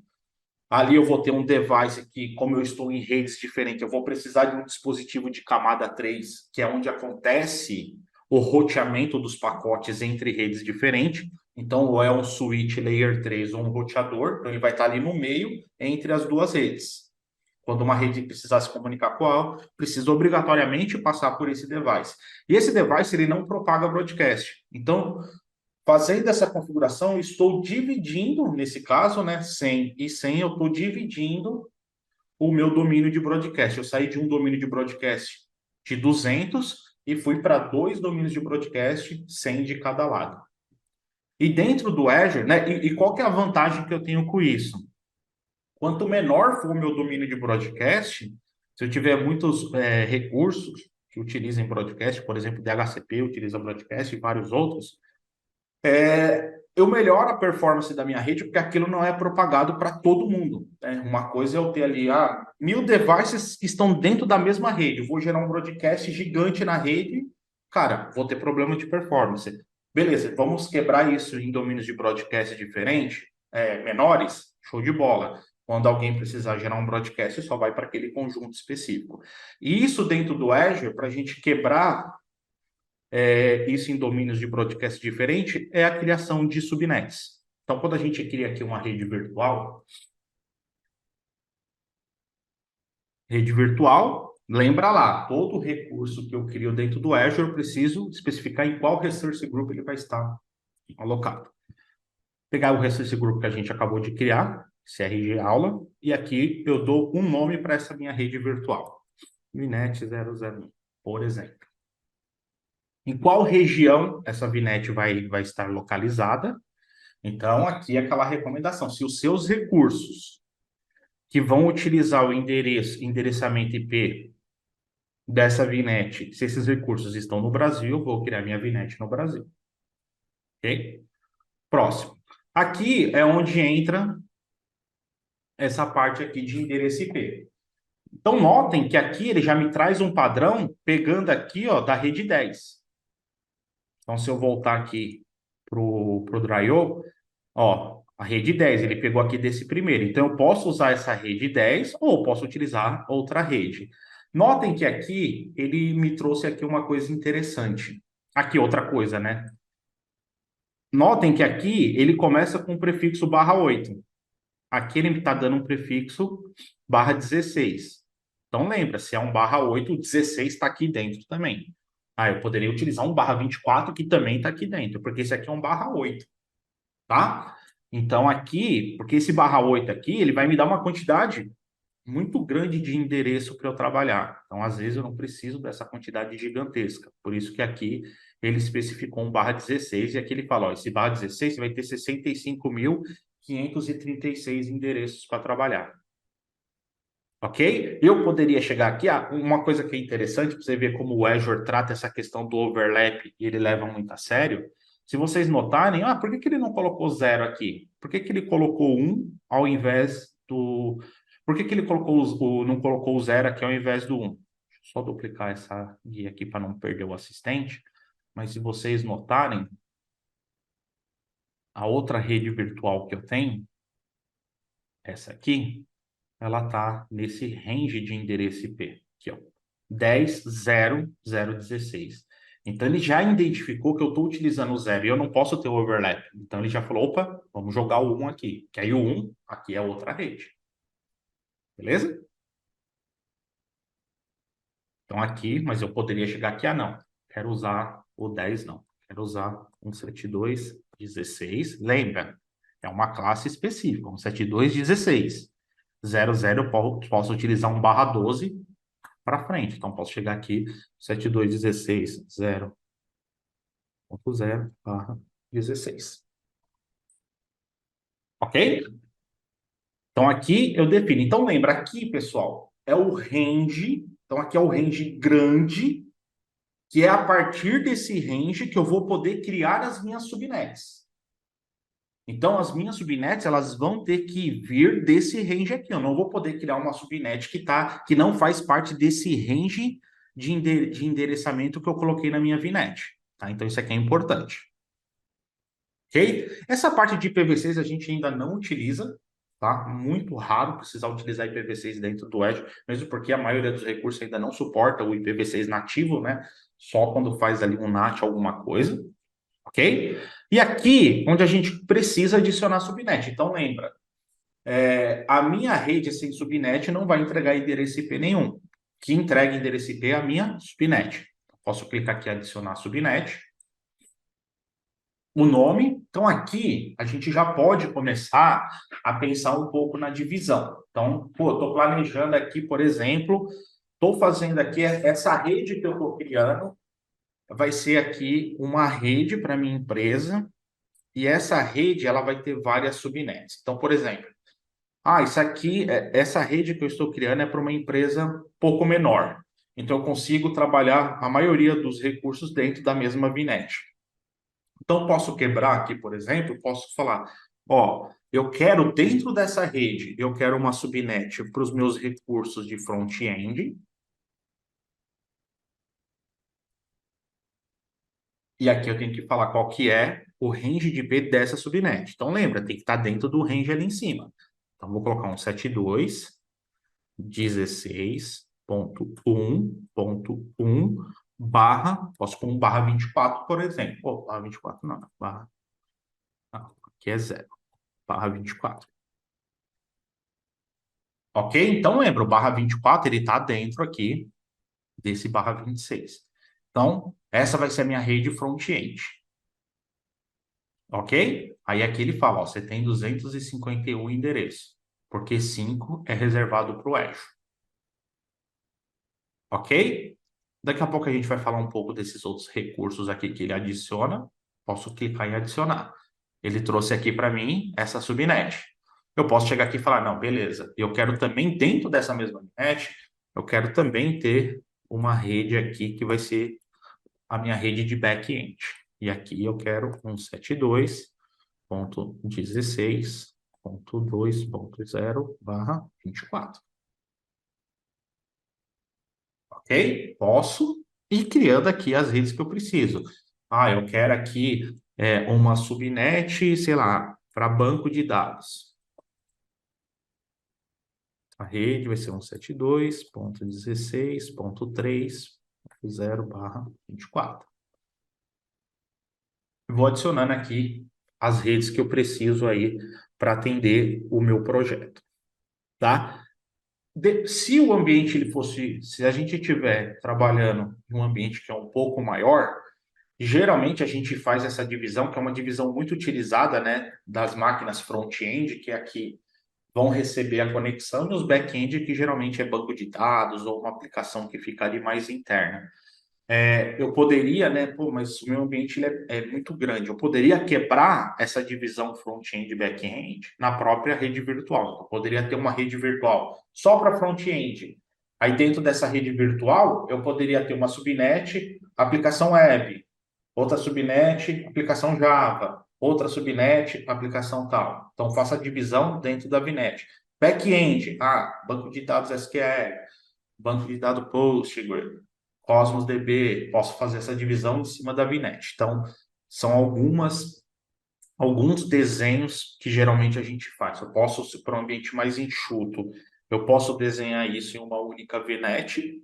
Ali eu vou ter um device que, como eu estou em redes diferentes, eu vou precisar de um dispositivo de camada 3, que é onde acontece o roteamento dos pacotes entre redes diferentes. Então, ou é um switch layer 3 ou um roteador, então ele vai estar ali no meio entre as duas redes. Quando uma rede precisar se comunicar com a outra, precisa obrigatoriamente passar por esse device. E esse device ele não propaga broadcast. Então, fazendo essa configuração, eu estou dividindo, nesse caso, né, 100 e 100, eu estou dividindo o meu domínio de broadcast. Eu saí de um domínio de broadcast de 200 e fui para dois domínios de broadcast, 100 de cada lado. E dentro do Azure, né, e qual que é a vantagem que eu tenho com isso? Quanto menor for o meu domínio de broadcast, se eu tiver muitos recursos que utilizem broadcast, por exemplo, DHCP utiliza broadcast e vários outros, eu melhoro a performance da minha rede porque aquilo não é propagado para todo mundo, né? Uma coisa é eu ter ali 1.000 devices que estão dentro da mesma rede. Eu vou gerar um broadcast gigante na rede, cara, vou ter problema de performance. Beleza, vamos quebrar isso em domínios de broadcast diferentes, menores, show de bola. Quando alguém precisar gerar um broadcast, só vai para aquele conjunto específico. E isso dentro do Azure, para a gente quebrar isso em domínios de broadcast diferente, é a criação de subnets. Então, quando a gente cria aqui uma rede virtual, lembra lá, todo recurso que eu crio dentro do Azure, eu preciso especificar em qual resource group ele vai estar alocado. Pegar o resource group que a gente acabou de criar, CRG aula, e aqui eu dou um nome para essa minha rede virtual. VNet 001, por exemplo. Em qual região essa VNet vai estar localizada? Então, aqui é aquela recomendação. Se os seus recursos que vão utilizar o endereçamento IP dessa VNet, se esses recursos estão no Brasil, eu vou criar minha VNet no Brasil. Ok? Próximo. Aqui é onde entra essa parte aqui de endereço IP. Então, notem que aqui ele já me traz um padrão pegando aqui, ó, da rede 10. Então, se eu voltar aqui pro Dryo, ó, a rede 10, ele pegou aqui desse primeiro. Então, eu posso usar essa rede 10 ou posso utilizar outra rede. Notem que aqui, ele me trouxe aqui uma coisa interessante. Aqui, outra coisa, né? Notem que aqui, ele começa com o prefixo /8. Aqui, ele está dando um prefixo /16. Então, lembra, se é um /8, o 16 está aqui dentro também. Eu poderia utilizar um /24, que também está aqui dentro, porque esse aqui é um /8. Tá? Então, aqui, porque esse /8 aqui, ele vai me dar uma quantidade muito grande de endereço para eu trabalhar. Então, às vezes, eu não preciso dessa quantidade gigantesca. Por isso que aqui ele especificou um /16 e aqui ele fala, ó, esse /16 vai ter 65.536 endereços para trabalhar. Ok? Eu poderia chegar aqui, uma coisa que é interessante para você ver como o Azure trata essa questão do overlap e ele leva muito a sério. Se vocês notarem, por que ele não colocou zero aqui? Por que ele colocou um ao invés do. Por que ele colocou não colocou o zero aqui ao invés do um? Deixa eu só duplicar essa guia aqui para não perder o assistente. Mas se vocês notarem, a outra rede virtual que eu tenho, essa aqui, ela está nesse range de endereço IP, aqui, ó, 10.0.0.16. Então, ele já identificou que eu estou utilizando o 0 e eu não posso ter o overlap. Então, ele já falou, opa, vamos jogar o 1 aqui. Que aí o 1 aqui é outra rede. Beleza? Então, aqui, mas eu poderia chegar aqui, não. Quero usar o 10, não. Quero usar 172.16. Lembra, é uma classe específica, 172.16. 00 eu posso utilizar um /12 para frente. Então, posso chegar aqui, 72.16, 0.0/16. Ok? Então, aqui eu defino. Então, lembra, aqui, pessoal, é o range. Então, aqui é o range grande, que é a partir desse range que eu vou poder criar as minhas subnets. Então, as minhas subnets, elas vão ter que vir desse range aqui. Eu não vou poder criar uma subnet que não faz parte desse range de endereçamento que eu coloquei na minha VNet. Tá? Então, isso aqui é importante. Ok? Essa parte de IPv6 a gente ainda não utiliza, tá? Muito raro precisar utilizar IPv6 dentro do Edge, mesmo porque a maioria dos recursos ainda não suporta o IPv6 nativo, né? Só quando faz ali um NAT alguma coisa, ok? E aqui, onde a gente precisa adicionar subnet. Então, lembra, a minha rede sem subnet não vai entregar endereço IP nenhum. Que entrega endereço IP é a minha subnet. Posso clicar aqui em adicionar subnet. O nome. Então, aqui a gente já pode começar a pensar um pouco na divisão. Então, estou planejando aqui, por exemplo, estou fazendo aqui essa rede que eu estou criando, vai ser aqui uma rede para minha empresa, e essa rede ela vai ter várias subnets. Então, por exemplo, isso aqui, essa rede que eu estou criando é para uma empresa pouco menor. Então, eu consigo trabalhar a maioria dos recursos dentro da mesma VNet. Então, posso quebrar aqui, por exemplo, posso falar, eu quero dentro dessa rede, eu quero uma subnet para os meus recursos de front-end. E aqui eu tenho que falar qual que é o range de IP dessa subnet. Então, lembra, tem que estar dentro do range ali em cima. Então, vou colocar um 72.16.1.1 barra, posso pôr um /24, por exemplo. /24 não, aqui é 0, /24. Ok? Então, lembra, o /24, ele está dentro aqui desse /26. Então, essa vai ser a minha rede front-end. Ok? Aí aqui ele fala, você tem 251 endereços, porque 5 é reservado para o Azure. Ok? Daqui a pouco a gente vai falar um pouco desses outros recursos aqui que ele adiciona. Posso clicar em adicionar. Ele trouxe aqui para mim essa subnet. Eu posso chegar aqui e falar, não, beleza, eu quero também, dentro dessa mesma net, eu quero também ter uma rede aqui que vai ser a minha rede de back-end. E aqui eu quero 172.16.2.0/24. Ok? Posso ir criando aqui as redes que eu preciso. Eu quero aqui uma subnet, sei lá, para banco de dados. A rede vai ser 172.16.3.0/24. Vou adicionando aqui as redes que eu preciso aí para atender o meu projeto, tá? Se o ambiente se a gente estiver trabalhando em um ambiente que é um pouco maior, geralmente a gente faz essa divisão, que é uma divisão muito utilizada, né, das máquinas front-end, que é aqui vão receber a conexão, e os back-end, que geralmente é banco de dados ou uma aplicação que fica ali mais interna. Eu poderia, né, mas o meu ambiente ele é muito grande. Eu poderia quebrar essa divisão front-end e back-end na própria rede virtual. Eu poderia ter uma rede virtual só para front-end. Aí dentro dessa rede virtual, eu poderia ter uma subnet, aplicação web, outra subnet, aplicação Java, outra subnet, aplicação tal. Então, faço a divisão dentro da VNet. Back-end, banco de dados SQL, banco de dados Postgre, Cosmos DB, posso fazer essa divisão em cima da VNet. Então, são alguns desenhos que geralmente a gente faz. Eu posso, para um ambiente mais enxuto, eu posso desenhar isso em uma única VNet.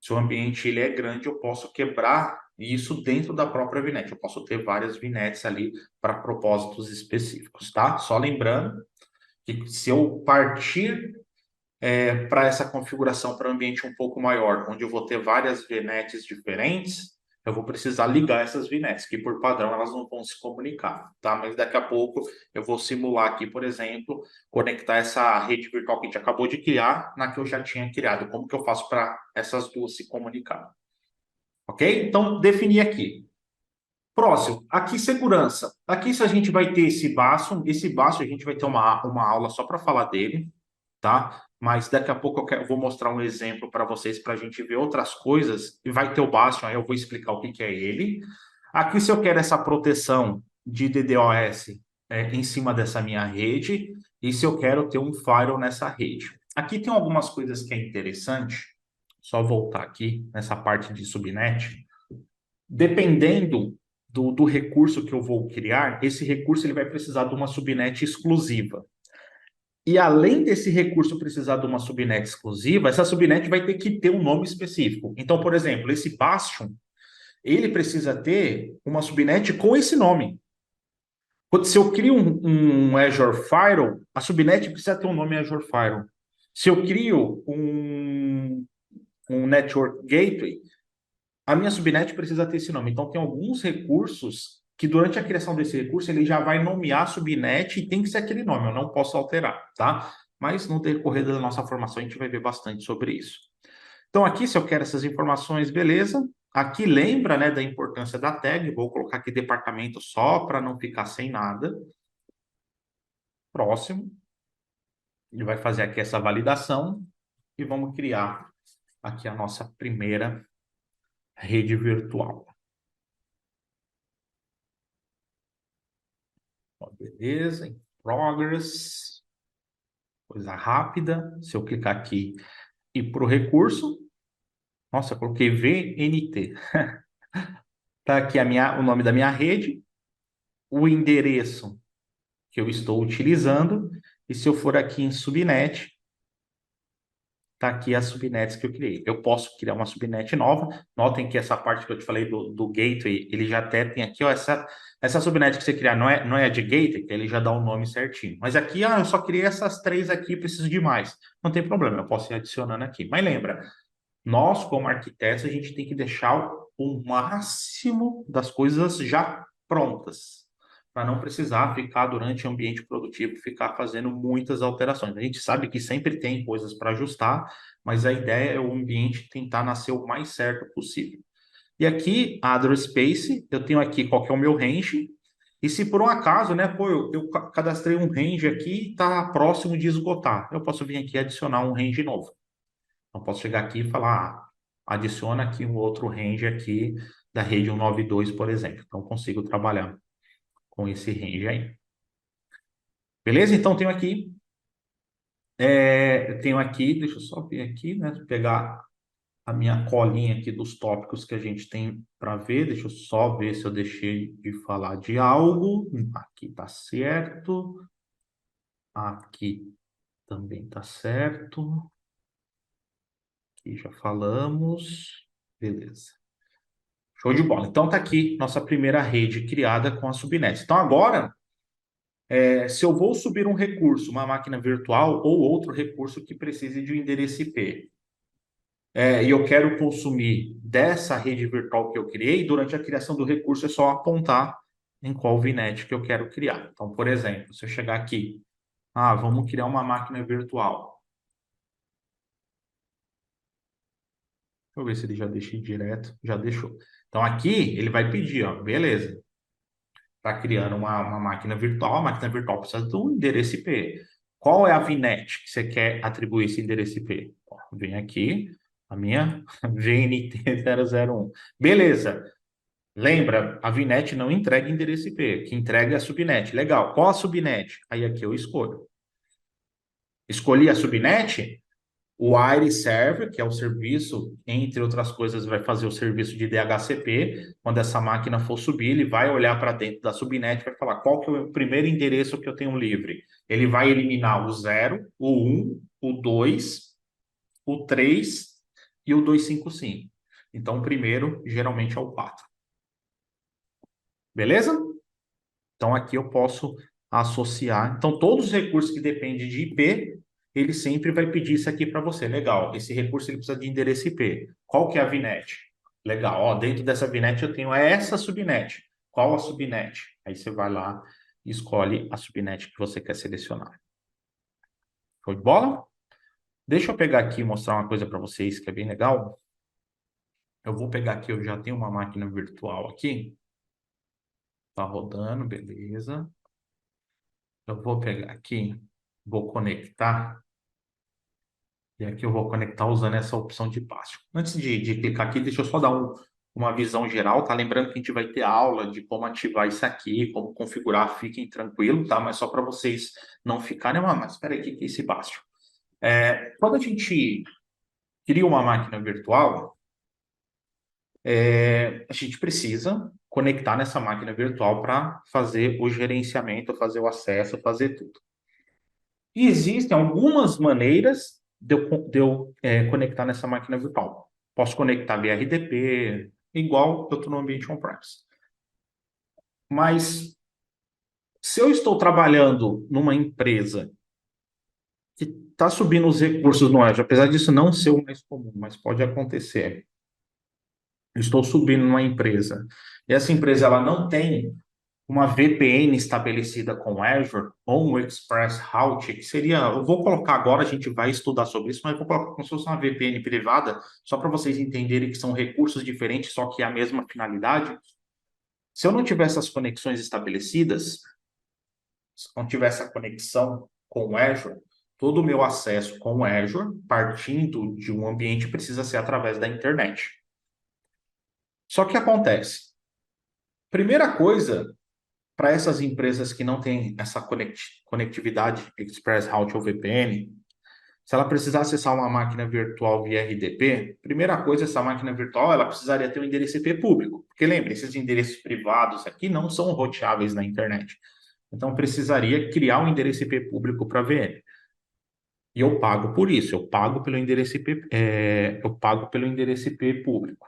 Se o ambiente ele é grande, eu posso quebrar E isso dentro da própria VNet. Eu posso ter várias VNets ali para propósitos específicos, tá? Só lembrando que se eu partir para essa configuração para um ambiente um pouco maior, onde eu vou ter várias VNets diferentes, eu vou precisar ligar essas VNets, que por padrão elas não vão se comunicar, tá? Mas daqui a pouco eu vou simular aqui, por exemplo, conectar essa rede virtual que a gente acabou de criar na que eu já tinha criado. Como que eu faço para essas duas se comunicar? Ok? Então, definir aqui. Próximo, aqui segurança. Aqui se a gente vai ter esse baço a gente vai ter uma aula só para falar dele, tá? Mas daqui a pouco eu vou mostrar um exemplo para vocês para a gente ver outras coisas e vai ter o Bastion, aí eu vou explicar o que que é ele. Aqui se eu quero essa proteção de DDoS em cima dessa minha rede e se eu quero ter um firewall nessa rede. Aqui tem algumas coisas que é interessante, só voltar aqui nessa parte de subnet. Dependendo do recurso que eu vou criar, esse recurso ele vai precisar de uma subnet exclusiva. E além desse recurso precisar de uma subnet exclusiva, essa subnet vai ter que ter um nome específico. Então, por exemplo, esse Bastion, ele precisa ter uma subnet com esse nome. Se eu crio um Azure Firewall, a subnet precisa ter um nome Azure Firewall. Se eu crio um Network Gateway, a minha subnet precisa ter esse nome. Então, tem alguns recursos que, durante a criação desse recurso, ele já vai nomear a subnet e tem que ser aquele nome, eu não posso alterar, tá? Mas no decorrer da nossa formação, a gente vai ver bastante sobre isso. Então, aqui, se eu quero essas informações, beleza. Aqui lembra, né, da importância da tag. Vou colocar aqui departamento só para não ficar sem nada. Próximo. Ele vai fazer aqui essa validação e vamos criar aqui a nossa primeira rede virtual. Ó, beleza, em progress, coisa rápida. Se eu clicar aqui e para o recurso, nossa, eu coloquei VNT. Tá aqui o nome da minha rede, o endereço que eu estou utilizando, e se eu for aqui em subnet, tá aqui as subnets que eu criei. Eu posso criar uma subnet nova. Notem que essa parte que eu te falei do gateway, ele já até tem aqui, ó, essa subnet que você criar não é a de gateway, ele já dá o nome certinho. Mas aqui, eu só criei essas três aqui, preciso de mais. Não tem problema, eu posso ir adicionando aqui. Mas lembra, nós como arquitetos, a gente tem que deixar o máximo das coisas já prontas para não precisar ficar durante o ambiente produtivo, ficar fazendo muitas alterações. A gente sabe que sempre tem coisas para ajustar, mas a ideia é o ambiente tentar nascer o mais certo possível. E aqui, address space, eu tenho aqui qual que é o meu range, e se por um acaso, né, pô, eu cadastrei um range aqui e está próximo de esgotar, eu posso vir aqui e adicionar um range novo. Então, posso chegar aqui e falar, adiciona aqui um outro range aqui da rede 192, por exemplo. Então, consigo trabalhar com esse range aí. Beleza? Então, tenho aqui, deixa eu só ver aqui, né? Pegar a minha colinha aqui dos tópicos que a gente tem para ver. Deixa eu só ver se eu deixei de falar de algo. Aqui tá certo. Aqui também tá certo. Aqui já falamos. Beleza. Show de bola. Então tá aqui nossa primeira rede criada com a subnet. Então agora se eu vou subir um recurso, uma máquina virtual ou outro recurso que precise de um endereço IP, e eu quero consumir dessa rede virtual que eu criei, durante a criação do recurso é só apontar em qual VNet que eu quero criar. Então, por exemplo, se eu chegar aqui, vamos criar uma máquina virtual. Deixa eu ver se ele já deixa direto. Já deixou. Então, aqui ele vai pedir, ó, beleza. Está criando uma máquina virtual, a máquina virtual precisa de um endereço IP. Qual é a VNet que você quer atribuir esse endereço IP? Ó, vem aqui, a minha VNT001. Beleza. Lembra, a VNet não entrega endereço IP, que entrega é a subnet. Legal. Qual a subnet? Aí aqui eu escolho. Escolhi a subnet, o AIRE Server, que é o serviço, entre outras coisas, vai fazer o serviço de DHCP. Quando essa máquina for subir, ele vai olhar para dentro da subnet e vai falar qual que é o primeiro endereço que eu tenho livre. Ele vai eliminar o 0, o 1, o 2, o 3 e o 255. Então, o primeiro geralmente é o 4. Beleza? Então, aqui eu posso associar. Então, todos os recursos que dependem de IP, ele sempre vai pedir isso aqui para você. Legal, esse recurso ele precisa de endereço IP. Qual que é a VNet? Legal, ó, dentro dessa VNet eu tenho essa subnet. Qual a subnet? Aí você vai lá e escolhe a subnet que você quer selecionar. Show de bola? Deixa eu pegar aqui e mostrar uma coisa para vocês que é bem legal. Eu vou pegar aqui, eu já tenho uma máquina virtual aqui. Tá rodando, beleza. Eu vou pegar aqui, vou conectar. E aqui eu vou conectar usando essa opção de passo. Antes de clicar aqui, deixa eu só dar uma visão geral, tá? Lembrando que a gente vai ter aula de como ativar isso aqui, como configurar, fiquem tranquilos, tá? Mas só para vocês não ficarem, mas espera aí, o que é esse Bastion? Quando a gente cria uma máquina virtual, a gente precisa conectar nessa máquina virtual para fazer o gerenciamento, fazer o acesso, fazer tudo. E existem algumas maneiras de eu conectar nessa máquina virtual. Posso conectar via RDP, igual eu estou no ambiente on-premise. Mas se eu estou trabalhando numa empresa que está subindo os recursos no Azure, apesar disso não ser o mais comum, mas pode acontecer. Eu estou subindo numa empresa e essa empresa ela não tem uma VPN estabelecida com Azure ou um Express Route, que seria, eu vou colocar agora, a gente vai estudar sobre isso, mas eu vou colocar como se fosse uma VPN privada, só para vocês entenderem que são recursos diferentes, só que é a mesma finalidade. Se eu não tiver essas conexões estabelecidas, se eu não tiver essa conexão com o Azure, todo o meu acesso com o Azure, partindo de um ambiente, precisa ser através da internet. Só que acontece. Primeira coisa, para essas empresas que não têm essa conectividade Express Route ou VPN, se ela precisar acessar uma máquina virtual via RDP, primeira coisa, essa máquina virtual ela precisaria ter um endereço IP público. Porque lembre, esses endereços privados aqui não são roteáveis na internet. Então precisaria criar um endereço IP público para VM. E eu pago por isso, eu pago pelo endereço IP, eu pago pelo endereço IP público.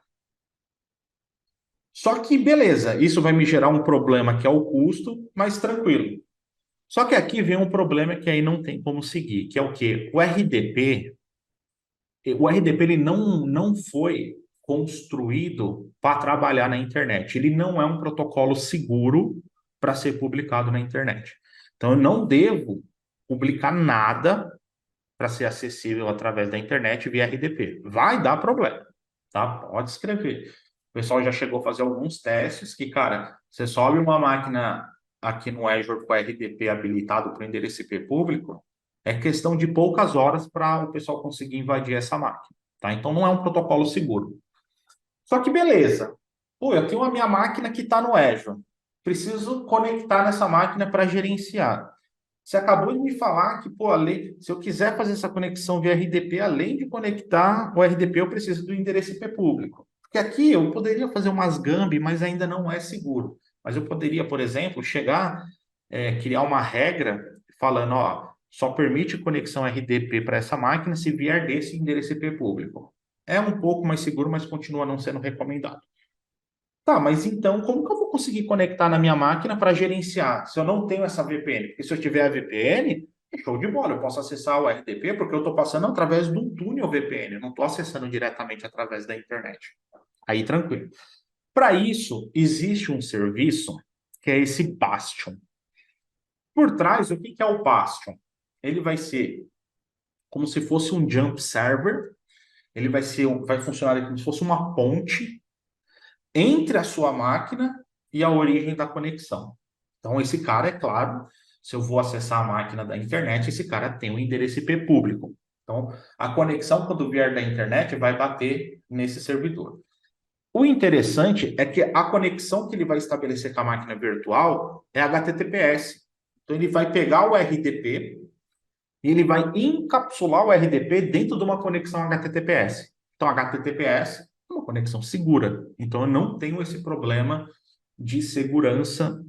Só que beleza, isso vai me gerar um problema que é o custo, mas tranquilo. Só que aqui vem um problema que aí não tem como seguir, que é o quê? O RDP ele não foi construído para trabalhar na internet. Ele não é um protocolo seguro para ser publicado na internet. Então, eu não devo publicar nada para ser acessível através da internet via RDP. Vai dar problema, tá? Pode escrever. O pessoal já chegou a fazer alguns testes que, cara, você sobe uma máquina aqui no Azure com RDP habilitado para o endereço IP público, é questão de poucas horas para o pessoal conseguir invadir essa máquina, tá? Então não é um protocolo seguro. Só que beleza. Pô, eu tenho a minha máquina que está no Azure. Preciso conectar nessa máquina para gerenciar. Você acabou de me falar que, pô, se eu quiser fazer essa conexão via RDP, além de conectar o RDP, eu preciso do endereço IP público. Porque aqui eu poderia fazer umas gambi, mas ainda não é seguro. Mas eu poderia, por exemplo, chegar, criar uma regra falando, ó, só permite conexão RDP para essa máquina se vier desse endereço IP público. É um pouco mais seguro, mas continua não sendo recomendado. Tá, mas então como que eu vou conseguir conectar na minha máquina para gerenciar se eu não tenho essa VPN? Porque se eu tiver a VPN, é show de bola, eu posso acessar o RDP porque eu estou passando através de um túnel VPN, eu não estou acessando diretamente através da internet. Aí tranquilo. Para isso, existe um serviço que é esse Bastion. Por trás, o que é o Bastion? Ele vai ser como se fosse um jump server, ele vai funcionar como se fosse uma ponte entre a sua máquina e a origem da conexão. Então, esse cara, é claro, se eu vou acessar a máquina da internet, esse cara tem um endereço IP público. Então, a conexão, quando vier da internet, vai bater nesse servidor. O interessante é que a conexão que ele vai estabelecer com a máquina virtual é HTTPS. Então, ele vai pegar o RDP e ele vai encapsular o RDP dentro de uma conexão HTTPS. Então, HTTPS é uma conexão segura. Então, eu não tenho esse problema de segurança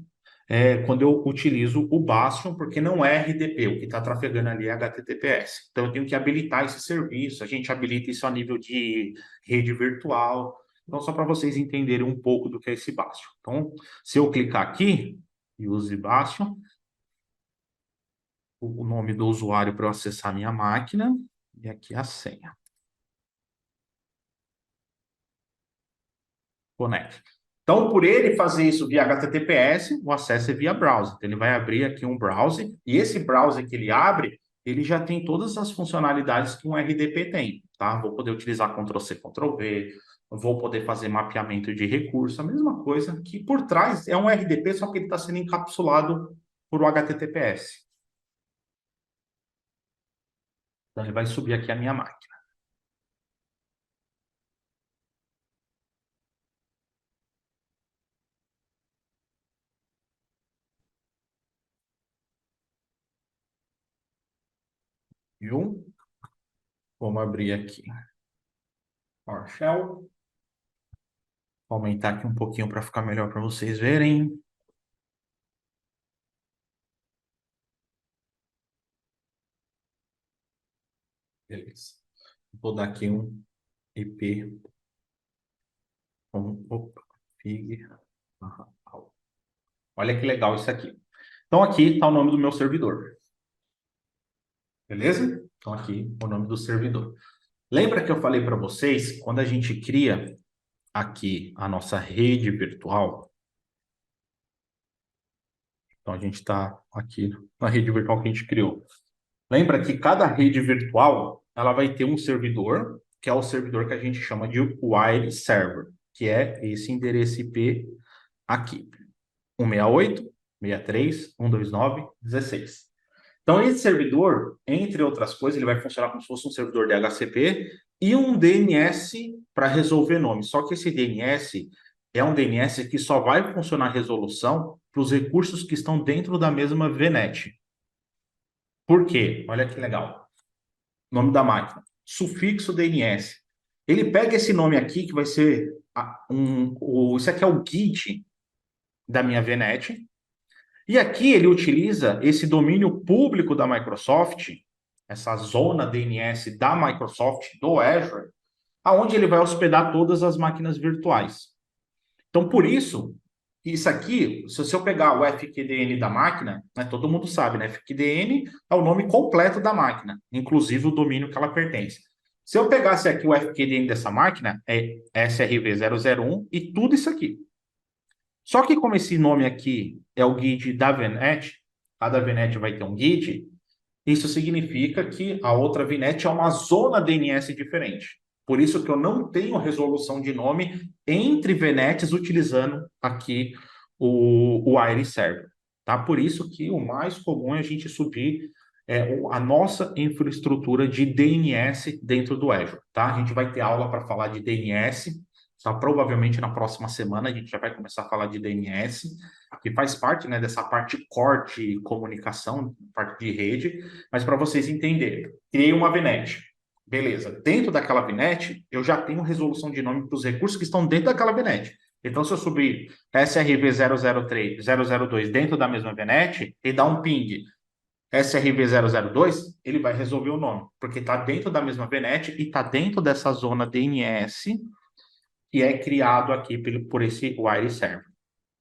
quando eu utilizo o Bastion, porque não é RDP, o que está trafegando ali é HTTPS. Então, eu tenho que habilitar esse serviço. A gente habilita isso a nível de rede virtual. Então, só para vocês entenderem um pouco do que é esse Bastion. Então, se eu clicar aqui, use Bastion, o nome do usuário para eu acessar a minha máquina, e aqui a senha. Connect. Então, por ele fazer isso via HTTPS, o acesso é via browser. Então, ele vai abrir aqui um browser, e esse browser que ele abre, ele já tem todas as funcionalidades que um RDP tem, tá? Vou poder utilizar Ctrl+C, Ctrl+V, vou poder fazer mapeamento de recurso, a mesma coisa que por trás é um RDP, só que ele está sendo encapsulado por o HTTPS. Então, ele vai subir aqui a minha máquina. Viu? Vamos abrir aqui. PowerShell. Vou aumentar aqui um pouquinho para ficar melhor para vocês verem. Beleza. Vou dar aqui um IP. Opa, fig. Olha que legal isso aqui. Então, aqui está o nome do meu servidor. Beleza? Então, aqui o nome do servidor. Lembra que eu falei para vocês, quando a gente cria aqui a nossa rede virtual, então a gente está aqui na rede virtual que a gente criou. Lembra que cada rede virtual, ela vai ter um servidor, que é o servidor que a gente chama de wire server, que é esse endereço IP aqui. 168, 63, 129, 16. Então, esse servidor, entre outras coisas, ele vai funcionar como se fosse um servidor DHCP e um DNS para resolver nomes. Só que esse DNS é um DNS que só vai funcionar a resolução para os recursos que estão dentro da mesma VNet. Por quê? Olha que legal. Nome da máquina. Sufixo DNS. Ele pega esse nome aqui, que vai ser isso aqui é o guide da minha VNet. E aqui ele utiliza esse domínio público da Microsoft, essa zona DNS da Microsoft, do Azure, aonde ele vai hospedar todas as máquinas virtuais. Então, por isso, isso aqui, se eu pegar o FQDN da máquina, né, todo mundo sabe, né? FQDN é o nome completo da máquina, inclusive o domínio que ela pertence. Se eu pegasse aqui o FQDN dessa máquina, é SRV001 e tudo isso aqui. Só que como esse nome aqui é o guide da VNet, cada VNet vai ter um guide, isso significa que a outra VNet é uma zona DNS diferente. Por isso que eu não tenho resolução de nome entre VNets utilizando aqui o Wire Server. Tá? Por isso que o mais comum é a gente subir a nossa infraestrutura de DNS dentro do Azure. Tá? A gente vai ter aula para falar de DNS, tá? Provavelmente na próxima semana a gente já vai começar a falar de DNS, que faz parte, né, dessa parte core de comunicação, parte de rede, mas para vocês entenderem, criei uma VNet. Beleza, dentro daquela VNet, eu já tenho resolução de nome para os recursos que estão dentro daquela VNet. Então, se eu subir SRV003, 002 dentro da mesma VNet e dar um ping SRV002, ele vai resolver o nome, porque está dentro da mesma VNet e está dentro dessa zona DNS que é criado aqui por esse Wire Server,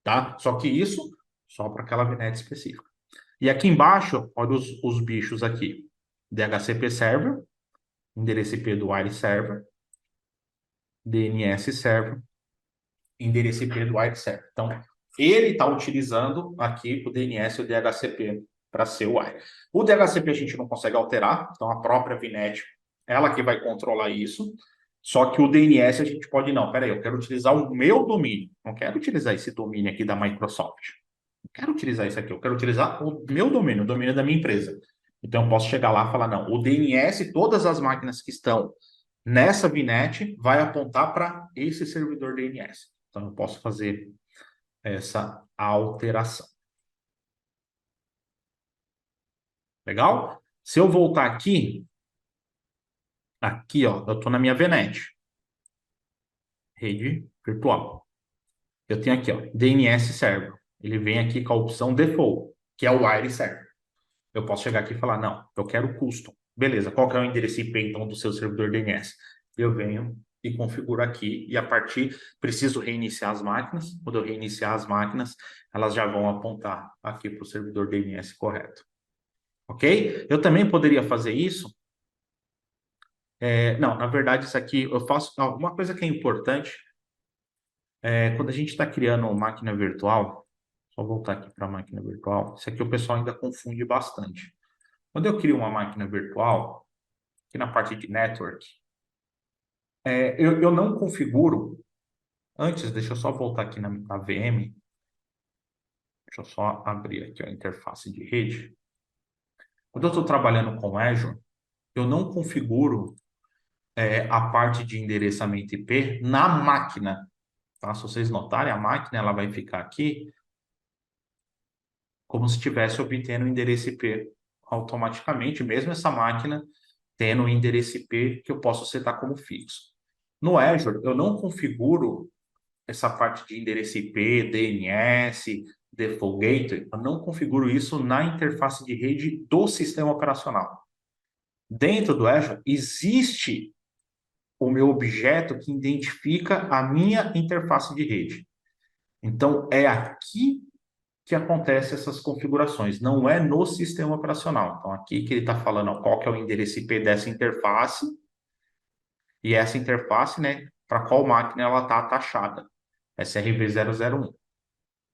tá? Só que isso só para aquela VNet específica. E aqui embaixo, olha os bichos aqui. DHCP Server, endereço IP do Wire Server, DNS Server, endereço IP do Wire Server. Então, ele está utilizando aqui o DNS e o DHCP para ser o Wire. O DHCP a gente não consegue alterar, então a própria VNet, ela que vai controlar isso. Só que o DNS a gente pode não. Peraí, eu quero utilizar o meu domínio. Não quero utilizar esse domínio aqui da Microsoft. Não quero utilizar isso aqui. Eu quero utilizar o meu domínio, o domínio da minha empresa. Então, eu posso chegar lá e falar, não, o DNS, todas as máquinas que estão nessa VNet vai apontar para esse servidor DNS. Então, eu posso fazer essa alteração. Legal? Se eu voltar aqui, ó, eu estou na minha VNet, rede virtual. Eu tenho aqui, ó, DNS Server. Ele vem aqui com a opção Default, que é o Wire Server. Eu posso chegar aqui e falar, não, eu quero custom. Beleza, qual que é o endereço IP, então, do seu servidor DNS? Eu venho e configuro aqui, e a partir, preciso reiniciar as máquinas, quando eu reiniciar as máquinas, elas já vão apontar aqui para o servidor DNS correto. Ok? Eu também poderia fazer isso. Não, na verdade, isso aqui eu faço. Uma coisa que é importante quando a gente está criando uma máquina virtual, só voltar aqui para a máquina virtual, isso aqui o pessoal ainda confunde bastante. Quando eu crio uma máquina virtual, aqui na parte de network, eu não configuro. Antes, deixa eu só voltar aqui na VM. Deixa eu só abrir aqui a interface de rede. Quando eu estou trabalhando com Azure, eu não configuro a parte de endereçamento IP na máquina. Tá? Se vocês notarem, a máquina ela vai ficar aqui como se estivesse obtendo o endereço IP automaticamente, mesmo essa máquina tendo o endereço IP que eu posso setar como fixo. No Azure, eu não configuro essa parte de endereço IP, DNS, Default Gateway, eu não configuro isso na interface de rede do sistema operacional. Dentro do Azure, existe o meu objeto que identifica a minha interface de rede. Então, é aqui que acontece essas configurações, não é no sistema operacional. Então, aqui que ele está falando ó, qual que é o endereço IP dessa interface, e essa interface, né, para qual máquina ela está taxada, SRV001.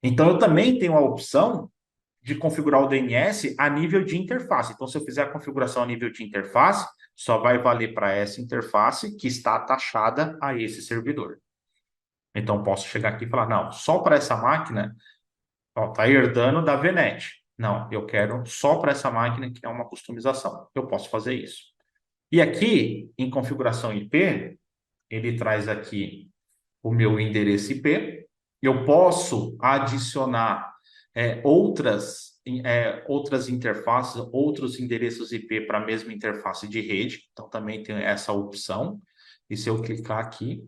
Então, eu também tenho a opção de configurar o DNS a nível de interface. Então, se eu fizer a configuração a nível de interface, só vai valer para essa interface que está taxada a esse servidor. Então, posso chegar aqui e falar, não, só para essa máquina, está herdando da VNet. Não, eu quero só para essa máquina que é uma customização. Eu posso fazer isso. E aqui, em configuração IP, ele traz aqui o meu endereço IP. Eu posso adicionar outras interfaces, outros endereços IP para a mesma interface de rede. Então, também tem essa opção. E se eu clicar aqui,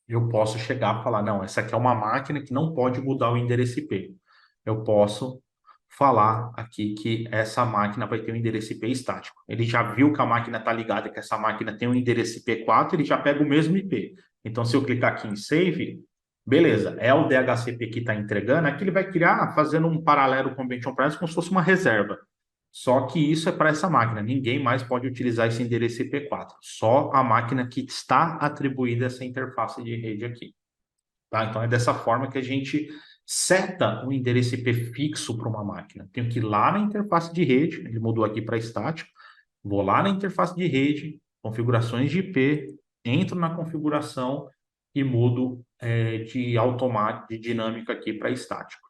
eu posso chegar e falar, não, essa aqui é uma máquina que não pode mudar o endereço IP. Eu posso falar aqui que essa máquina vai ter um endereço IP estático. Ele já viu que a máquina está ligada, que essa máquina tem um endereço IP4, ele já pega o mesmo IP. Então, se eu clicar aqui em Save, beleza, é o DHCP que está entregando, aqui ele vai criar, fazendo um paralelo com o Ambiente On-Premise como se fosse uma reserva. Só que isso é para essa máquina, ninguém mais pode utilizar esse endereço IP4, só a máquina que está atribuída essa interface de rede aqui. Tá? Então é dessa forma que a gente seta um endereço IP fixo para uma máquina. Tenho que ir lá na interface de rede, ele mudou aqui para estático, vou lá na interface de rede, configurações de IP, entro na configuração e mudo de automático, de dinâmico aqui para estático.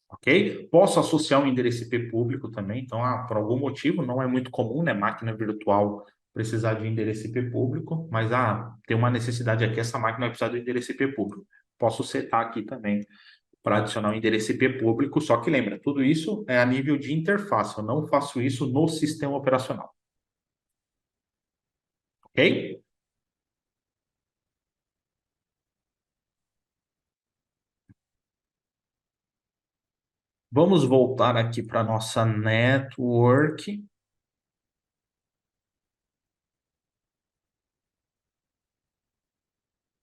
Ok? Posso associar um endereço IP público também, então, por algum motivo, não é muito comum, né, máquina virtual precisar de endereço IP público, mas tem uma necessidade aqui, essa máquina vai precisar do endereço IP público. Posso setar aqui também para adicionar um endereço IP público, só que lembra, tudo isso é a nível de interface, eu não faço isso no sistema operacional. Ok? Vamos voltar aqui para a nossa network.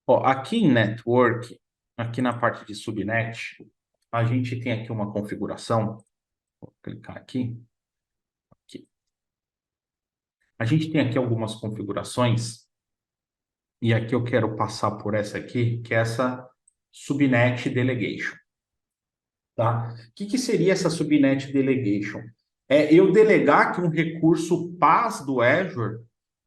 Ó, aqui em Network, aqui na parte de Subnet, a gente tem aqui uma configuração. Vou clicar aqui. Aqui. A gente tem aqui algumas configurações. E aqui eu quero passar por essa aqui, que é essa Subnet Delegation. Tá? O que seria essa Subnet Delegation? É eu delegar que um recurso PaaS do Azure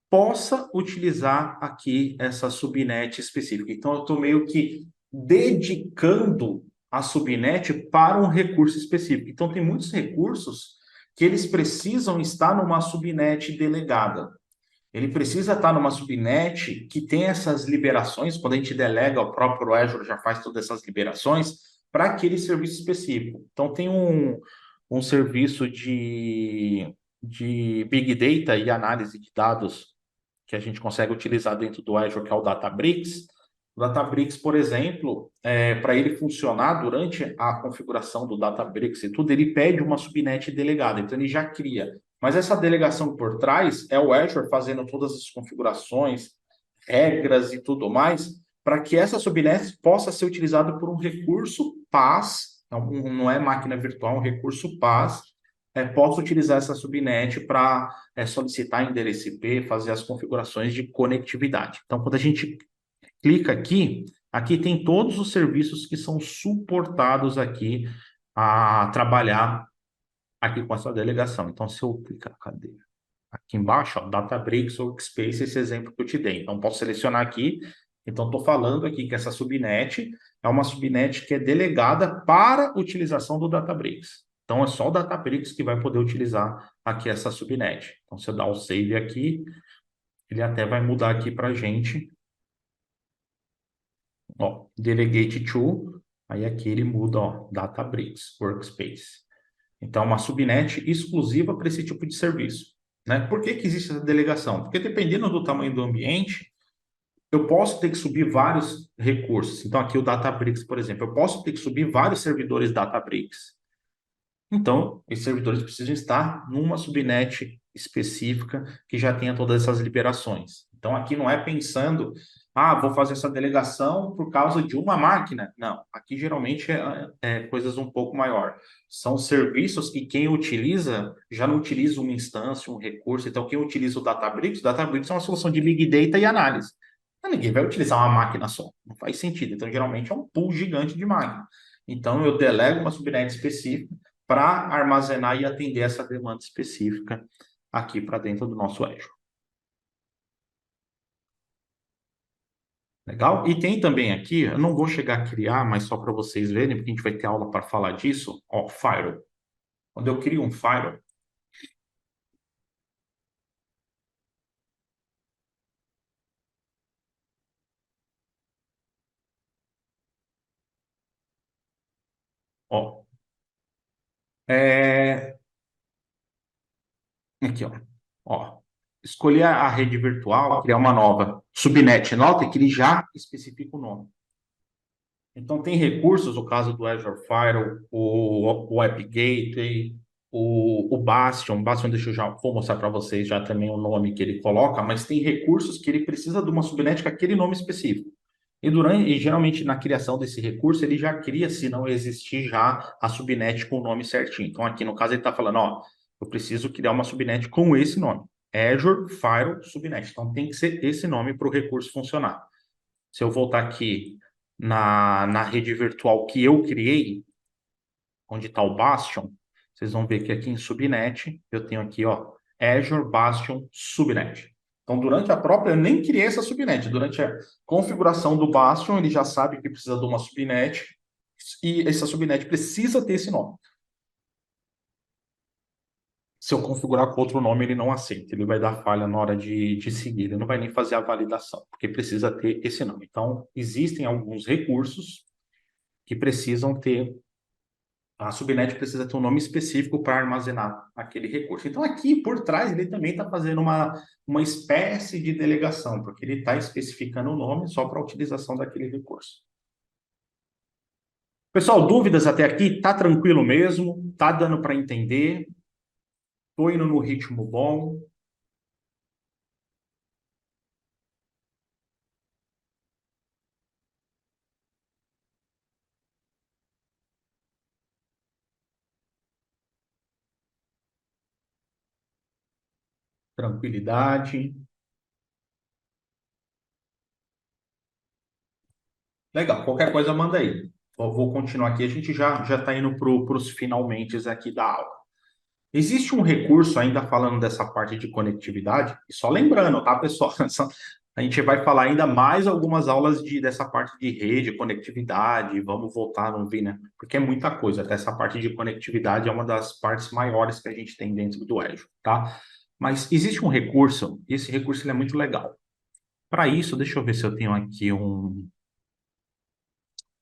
possa utilizar aqui essa subnet específica. Então, eu estou meio que dedicando a subnet para um recurso específico. Então, tem muitos recursos que eles precisam estar numa subnet delegada. Ele precisa estar numa subnet que tem essas liberações, quando a gente delega, o próprio Azure já faz todas essas liberações para aquele serviço específico. Então, tem um serviço de Big Data e análise de dados que a gente consegue utilizar dentro do Azure, que é o Databricks. O Databricks, por exemplo, para ele funcionar durante a configuração do Databricks e tudo, ele pede uma subnet delegada. Então, ele já cria Mas essa delegação por trás é o Azure fazendo todas as configurações, regras e tudo mais, para que essa subnet possa ser utilizada por um recurso PaaS, não é máquina virtual, é um recurso PaaS, possa utilizar essa subnet para solicitar endereço IP, fazer as configurações de conectividade. Então, quando a gente clica aqui, aqui tem todos os serviços que são suportados aqui a trabalhar aqui com essa delegação. Então, se eu clicar, cadê? Aqui embaixo, ó, Databricks Workspace, esse exemplo que eu te dei. Então, posso selecionar aqui. Então, estou falando aqui que essa subnet é uma subnet que é delegada para utilização do Databricks. Então, é só o Databricks que vai poder utilizar aqui essa subnet. Então, se eu dar o save aqui, ele até vai mudar aqui para a gente. Ó, Delegate to, aí aqui ele muda, ó, Databricks Workspace. Então, é uma subnet exclusiva para esse tipo de serviço. Né? Por que que existe essa delegação? Porque dependendo do tamanho do ambiente, eu posso ter que subir vários recursos. Então, aqui o Databricks, por exemplo, eu posso ter que subir vários servidores Databricks. Então, esses servidores precisam estar numa subnet específica que já tenha todas essas liberações. Então, aqui não é pensando, vou fazer essa delegação por causa de uma máquina. Não, aqui geralmente é coisas um pouco maior. São serviços que quem utiliza já não utiliza uma instância, um recurso. Então, quem utiliza o Databricks é uma solução de Big Data e análise. Então, ninguém vai utilizar uma máquina só. Não faz sentido. Então, geralmente é um pool gigante de máquina. Então, eu delego uma subnet específica para armazenar e atender essa demanda específica aqui para dentro do nosso Azure. Legal? E tem também aqui, eu não vou chegar a criar, mas só para vocês verem, porque a gente vai ter aula para falar disso, ó, Firewall. Quando eu crio um Firewall, ó, é, aqui, ó, escolher a rede virtual, criar uma nova subnet. Nota que ele já especifica o nome. Então, tem recursos, no caso do Azure Firewall, o App Gateway, o Bastion. Bastion, deixa eu já vou mostrar para vocês já também o nome que ele coloca, mas tem recursos que ele precisa de uma subnet com aquele nome específico. E geralmente na criação desse recurso, ele já cria, se não existir já a subnet com o nome certinho. Então, aqui no caso, ele está falando, ó, eu preciso criar uma subnet com esse nome. Azure Firewall Subnet. Então, tem que ser esse nome para o recurso funcionar. Se eu voltar aqui na rede virtual que eu criei, onde está o Bastion, vocês vão ver que aqui em subnet, eu tenho aqui, ó, Azure Bastion Subnet. Então, durante a própria, eu nem criei essa subnet. Durante a configuração do Bastion, ele já sabe que precisa de uma subnet, e essa subnet precisa ter esse nome. Se eu configurar com outro nome, ele não aceita. Ele vai dar falha na hora de seguir. Ele não vai nem fazer a validação, porque precisa ter esse nome. Então, existem alguns recursos que precisam ter, a subnet precisa ter um nome específico para armazenar aquele recurso. Então, aqui por trás, ele também está fazendo uma espécie de delegação, porque ele está especificando o nome só para a utilização daquele recurso. Pessoal, dúvidas até aqui? Tá tranquilo mesmo? Tá dando para entender? Tô indo no ritmo bom? Tranquilidade? Legal, qualquer coisa manda aí. Eu vou continuar aqui, a gente já está indo para os finalmente aqui da aula. Existe um recurso, ainda falando dessa parte de conectividade, e só lembrando, tá, pessoal? A gente vai falar ainda mais algumas aulas dessa parte de rede, conectividade, vamos voltar no vir, né? Porque é muita coisa, até essa parte de conectividade é uma das partes maiores que a gente tem dentro do Azure, tá? Mas existe um recurso, e esse recurso ele é muito legal. Para isso, deixa eu ver se eu tenho aqui um.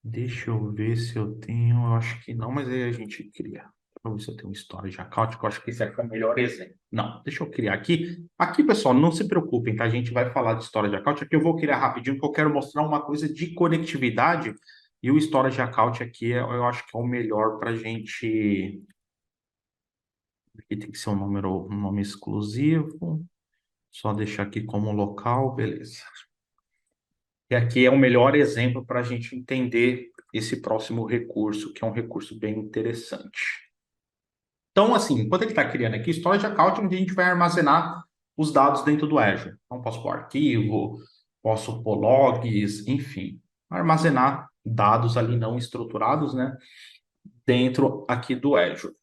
Deixa eu ver se eu tenho. Eu acho que não, mas aí a gente cria. Deixa eu ver se eu tenho um storage account, que eu acho que esse aqui é o melhor exemplo. Não, deixa eu criar aqui. Aqui, pessoal, não se preocupem, tá? A gente vai falar de storage account. Aqui eu vou criar rapidinho, porque eu quero mostrar uma coisa de conectividade. E o storage account aqui, eu acho que é o melhor para a gente Aqui tem que ser um nome exclusivo. Só deixar aqui como local, beleza. E aqui é o melhor exemplo para a gente entender esse próximo recurso, que é um recurso bem interessante. Então, assim, enquanto ele está criando aqui, storage account, onde a gente vai armazenar os dados dentro do Azure. Então, posso pôr arquivo, posso pôr logs, enfim, armazenar dados ali não estruturados, né, dentro aqui do Azure.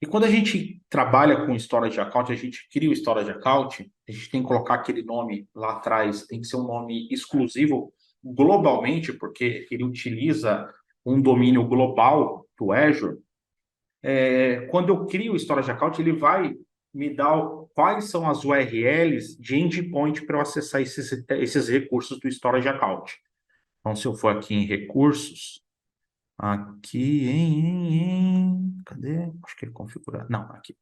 E quando a gente trabalha com storage account, a gente cria o storage account, a gente tem que colocar aquele nome lá atrás, tem que ser um nome exclusivo globalmente, porque ele utiliza um domínio global do Azure. Quando eu crio o storage account, ele vai me dar quais são as URLs de endpoint para eu acessar esses recursos do storage account. Então, se eu for aqui em recursos, aqui cadê? Acho que ele configura. Não, aqui.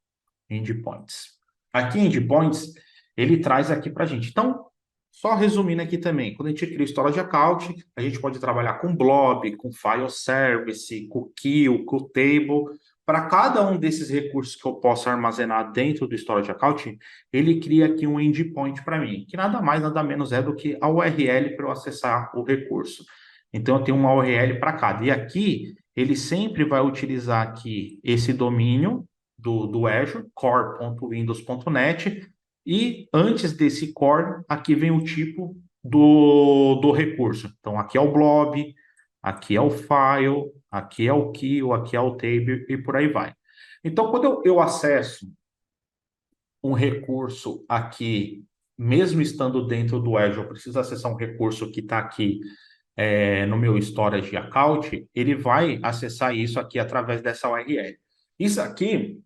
Endpoints. Aqui em Endpoints, ele traz aqui para a gente. Então, só resumindo aqui também, quando a gente cria o Storage Account, a gente pode trabalhar com Blob, com File Service, com Queue, com Table. Para cada um desses recursos que eu posso armazenar dentro do Storage Account, ele cria aqui um endpoint para mim, que nada mais, nada menos é do que a URL para eu acessar o recurso. Então, eu tenho uma URL para cada. E aqui, ele sempre vai utilizar aqui esse domínio do Azure, core.windows.net, e antes desse core, aqui vem o tipo do recurso. Então, aqui é o blob, aqui é o file, aqui é o queue, aqui é o table e por aí vai. Então, quando eu acesso um recurso aqui, mesmo estando dentro do Azure, eu preciso acessar um recurso que está aqui no meu storage account, ele vai acessar isso aqui através dessa URL. Isso aqui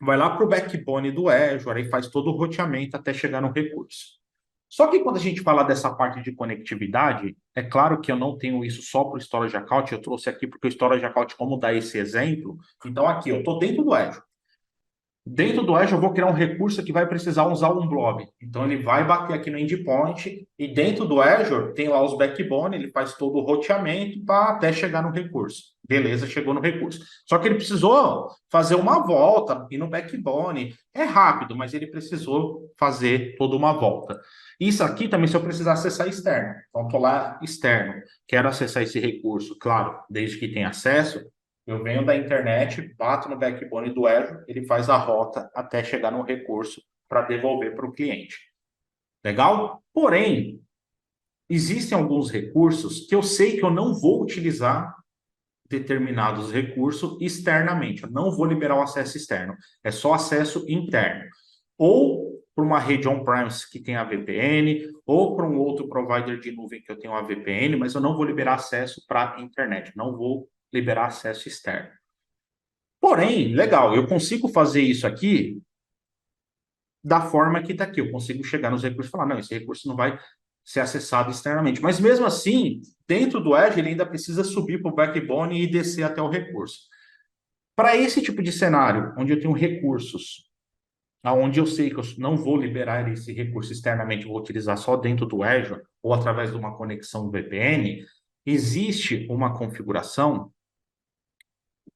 vai lá para o backbone do Azure, aí faz todo o roteamento até chegar no recurso. Só que quando a gente fala dessa parte de conectividade, é claro que eu não tenho isso só para o Storage Account, eu trouxe aqui porque o Storage Account, como dá esse exemplo, então aqui eu estou dentro do Azure. Dentro do Azure, eu vou criar um recurso que vai precisar usar um blob. Então, ele vai bater aqui no endpoint e dentro do Azure tem lá os backbone, ele faz todo o roteamento para até chegar no recurso. Beleza, chegou no recurso. Só que ele precisou fazer uma volta e no backbone. É rápido, mas ele precisou fazer toda uma volta. Isso aqui também se eu precisar acessar externo. Então, estou lá externo. Quero acessar esse recurso, claro, desde que tenha acesso. Eu venho da internet, bato no backbone do Azure, ele faz a rota até chegar no recurso para devolver para o cliente. Legal? Porém, existem alguns recursos que eu sei que eu não vou utilizar determinados recursos externamente. Eu não vou liberar o acesso externo. É só acesso interno. Ou para uma rede on-premise que tem a VPN, ou para um outro provider de nuvem que eu tenho a VPN, mas eu não vou liberar acesso para a internet. Não vou liberar acesso externo. Porém, legal, eu consigo fazer isso aqui da forma que está aqui. Eu consigo chegar nos recursos e falar, não, esse recurso não vai ser acessado externamente. Mas mesmo assim, dentro do Edge, ele ainda precisa subir para o backbone e descer até o recurso. Para esse tipo de cenário, onde eu tenho recursos, onde eu sei que eu não vou liberar esse recurso externamente, vou utilizar só dentro do Azure ou através de uma conexão VPN, existe uma configuração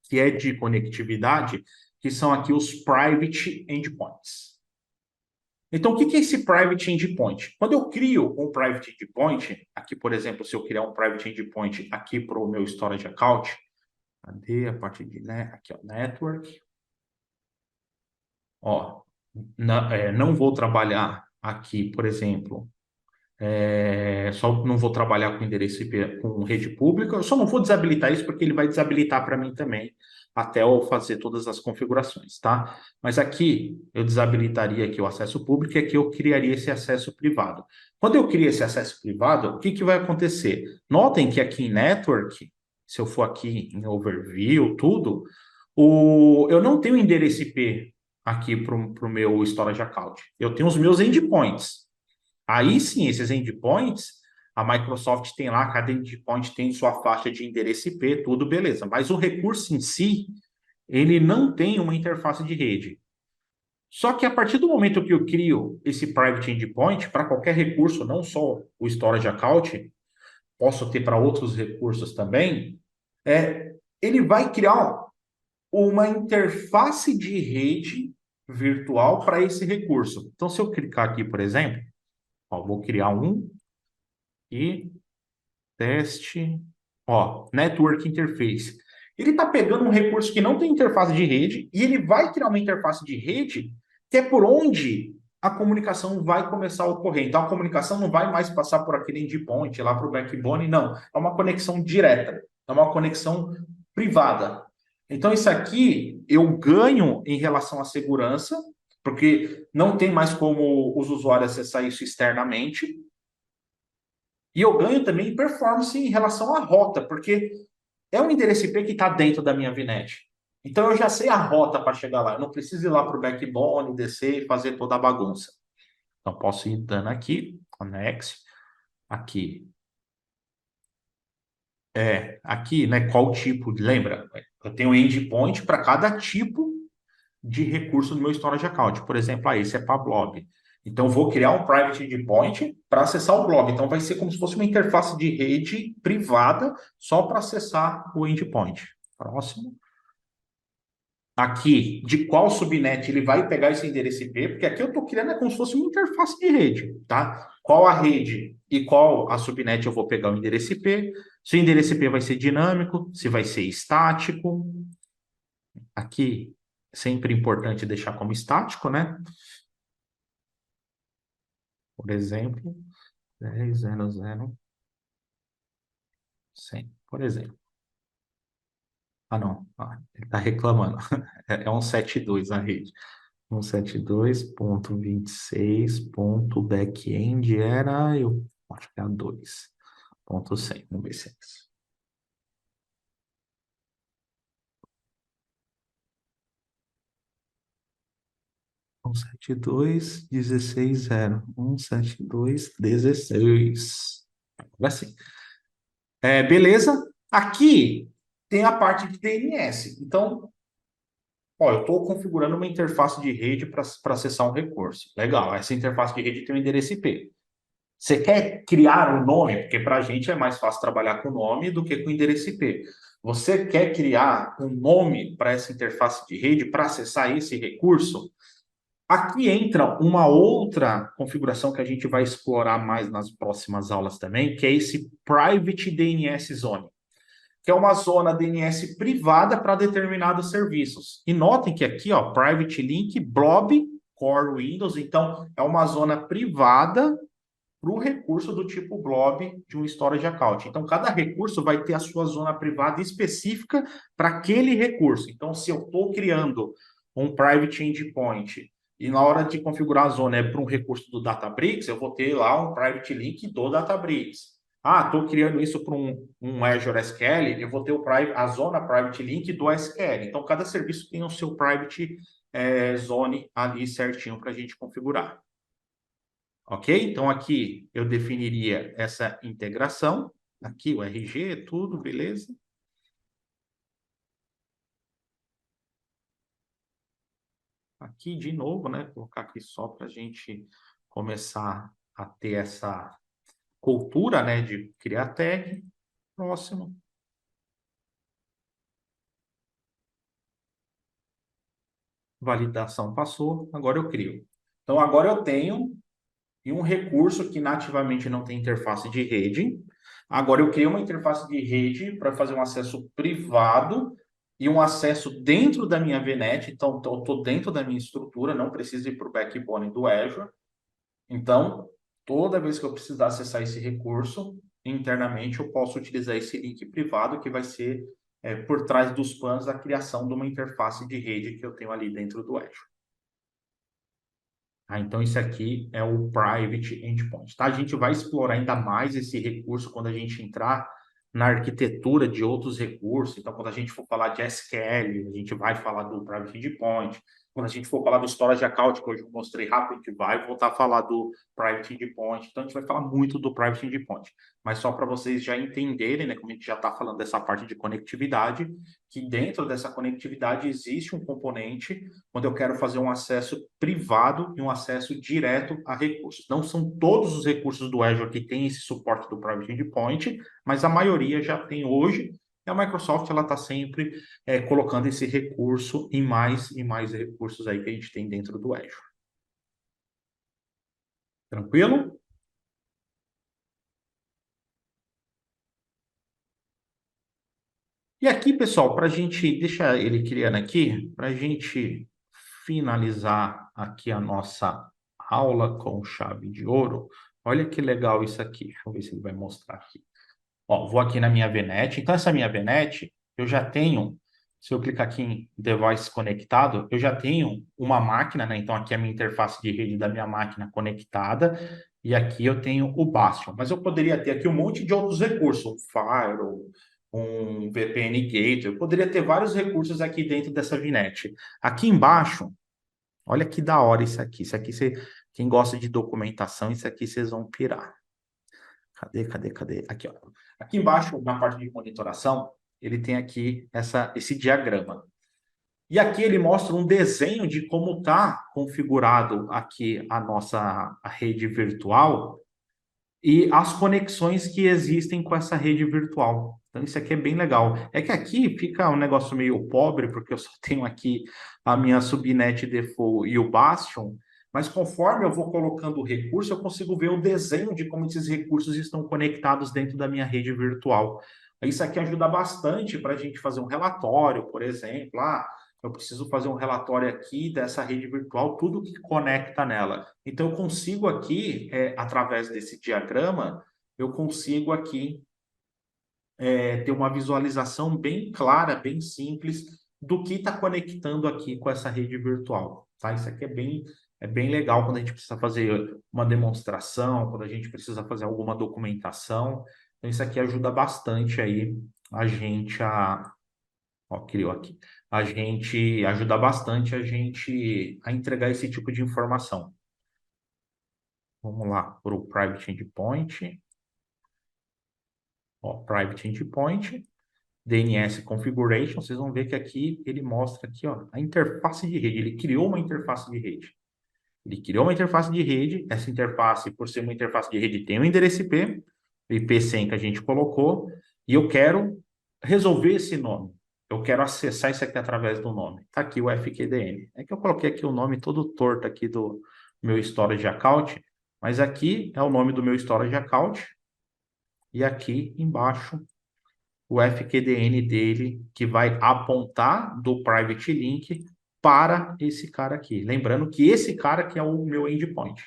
que é de conectividade, que são aqui os private endpoints. Então, o que é esse private endpoint? Quando eu crio um private endpoint, aqui, por exemplo, se eu criar um private endpoint aqui para o meu storage account, cadê a parte de, né? Aqui, ó, network. Ó, não vou trabalhar aqui, por exemplo, só não vou trabalhar com endereço IP com rede pública, eu só não vou desabilitar isso porque ele vai desabilitar para mim também, até eu fazer todas as configurações, tá? Mas aqui eu desabilitaria aqui o acesso público e aqui eu criaria esse acesso privado. Quando eu crio esse acesso privado, o que que vai acontecer? Notem que aqui em Network, se eu for aqui em Overview, tudo, eu não tenho endereço IP aqui para o meu Storage Account. Eu tenho os meus endpoints. Aí sim, esses endpoints, a Microsoft tem lá, cada endpoint tem sua faixa de endereço IP, tudo beleza. Mas o recurso em si, ele não tem uma interface de rede. Só que a partir do momento que eu crio esse private endpoint, para qualquer recurso, não só o storage account, posso ter para outros recursos também, ele vai criar uma interface de rede virtual para esse recurso. Então, se eu clicar aqui, por exemplo, ó, vou criar um e teste, ó, Network Interface. Ele está pegando um recurso que não tem interface de rede e ele vai criar uma interface de rede que é por onde a comunicação vai começar a ocorrer. Então, a comunicação não vai mais passar por aquele endpoint lá para o backbone, não. É uma conexão direta, é uma conexão privada. Então, isso aqui eu ganho em relação à segurança, porque não tem mais como os usuários acessar isso externamente. E eu ganho também em performance em relação à rota, porque é um endereço IP que está dentro da minha VNet. Então eu já sei a rota para chegar lá. Eu não preciso ir lá para o backbone, descer e fazer toda a bagunça. Então posso ir dando aqui, annex, aqui. Aqui, né? Qual tipo? Lembra? Eu tenho endpoint para cada tipo de recurso no meu storage account. Por exemplo, esse é para blob. Então, eu vou criar um private endpoint para acessar o blob. Então, vai ser como se fosse uma interface de rede privada só para acessar o endpoint. Próximo. Aqui, de qual subnet ele vai pegar esse endereço IP, porque aqui eu estou criando como se fosse uma interface de rede, tá? Qual a rede e qual a subnet eu vou pegar o endereço IP. Se o endereço IP vai ser dinâmico, se vai ser estático. Aqui, sempre importante deixar como estático, né? Por exemplo, 10.00 100, por exemplo. Ah, não. Ele está reclamando. É 172 a rede. 172.26.backend era, eu acho que é a 2.100. Vamos ver se é isso. 172.16.0. 172.16. Agora sim. Beleza. Aqui tem a parte de DNS. Então, ó, eu estou configurando uma interface de rede para acessar um recurso. Legal, essa interface de rede tem um endereço IP. Você quer criar um nome, porque para a gente é mais fácil trabalhar com nome do que com endereço IP. Você quer criar um nome para essa interface de rede para acessar esse recurso? Aqui entra uma outra configuração que a gente vai explorar mais nas próximas aulas também, que é esse Private DNS Zone, que é uma zona DNS privada para determinados serviços. E notem que aqui, ó, Private Link Blob Core Windows, então é uma zona privada para o recurso do tipo blob de um storage account. Então, cada recurso vai ter a sua zona privada específica para aquele recurso. Então, se eu estou criando um private endpoint e na hora de configurar a zona é para um recurso do Databricks, eu vou ter lá um private link do Databricks. Ah, estou criando isso para um Azure SQL, eu vou ter a zona private link do SQL. Então, cada serviço tem o seu private zone ali certinho para a gente configurar. Ok? Então, aqui eu definiria essa integração. Aqui o RG, tudo, beleza? Aqui, de novo, né? Colocar aqui só para a gente começar a ter essa cultura, né? De criar tag. Próximo. Validação passou. Agora eu crio. Então, agora eu tenho um recurso que nativamente não tem interface de rede. Agora eu criei uma interface de rede para fazer um acesso privado e um acesso dentro da minha VNet. Então, eu estou dentro da minha estrutura, não preciso ir para o backbone do Azure. Então, toda vez que eu precisar acessar esse recurso, internamente eu posso utilizar esse link privado que vai ser por trás dos panos a criação de uma interface de rede que eu tenho ali dentro do Azure. Então, isso aqui é o Private Endpoint. Tá? A gente vai explorar ainda mais esse recurso quando a gente entrar na arquitetura de outros recursos. Então, quando a gente for falar de SQL, a gente vai falar do Private Endpoint. Quando a gente for falar do Storage Account, que hoje eu mostrei rápido, a gente vai voltar a falar do Private Endpoint. Então, a gente vai falar muito do Private Endpoint. Mas só para vocês já entenderem, né, como a gente já está falando dessa parte de conectividade, que dentro dessa conectividade existe um componente quando eu quero fazer um acesso privado e um acesso direto a recursos. Não são todos os recursos do Azure que têm esse suporte do Private Endpoint, mas a maioria já tem hoje, E a Microsoft ela está sempre colocando esse recurso e mais recursos aí que a gente tem dentro do Azure. Tranquilo? E aqui, pessoal, para a gente deixar ele criando aqui, para a gente finalizar aqui a nossa aula com chave de ouro, olha que legal isso aqui. Deixa eu ver se ele vai mostrar aqui. Ó, vou aqui na minha VNet. Então, essa minha VNet, eu já tenho, se eu clicar aqui em device conectado, eu já tenho uma máquina, né? Então, aqui é a minha interface de rede da minha máquina conectada, e aqui eu tenho o Bastion. Mas eu poderia ter aqui um monte de outros recursos, um Firewall, um VPN Gateway, eu poderia ter vários recursos aqui dentro dessa VNet. Aqui embaixo, olha que da hora isso aqui. Isso aqui, quem gosta de documentação, isso aqui vocês vão pirar. Cadê? Aqui, ó. Aqui embaixo, na parte de monitoração, ele tem aqui esse diagrama. E aqui ele mostra um desenho de como está configurado aqui a rede virtual e as conexões que existem com essa rede virtual. Então, isso aqui é bem legal. É que aqui fica um negócio meio pobre, porque eu só tenho aqui a minha subnet default e o Bastion, mas conforme eu vou colocando o recurso, eu consigo ver o desenho de como esses recursos estão conectados dentro da minha rede virtual. Isso aqui ajuda bastante para a gente fazer um relatório, por exemplo. Eu preciso fazer um relatório aqui dessa rede virtual, tudo que conecta nela. Então, eu consigo aqui, através desse diagrama, eu consigo aqui ter uma visualização bem clara, bem simples do que está conectando aqui com essa rede virtual. Tá? Isso aqui é bem legal quando a gente precisa fazer uma demonstração, quando a gente precisa fazer alguma documentação. Então, isso aqui ajuda bastante aí a gente a... Ó, criou aqui. A gente ajuda bastante a gente a entregar esse tipo de informação. Vamos lá para o Private Endpoint. Ó, Private Endpoint, DNS Configuration. Vocês vão ver que aqui ele mostra aqui, ó, a interface de rede. Ele criou uma interface de rede. Ele criou uma interface de rede. Essa interface, por ser uma interface de rede, tem um endereço IP, o IP100 que a gente colocou, e eu quero resolver esse nome. Eu quero acessar isso aqui através do nome. Está aqui o FQDN. É que eu coloquei aqui o nome todo torto aqui do meu storage account, mas aqui é o nome do meu storage account, e aqui embaixo o FQDN dele, que vai apontar do private link para esse cara aqui. Lembrando que esse cara que é o meu endpoint.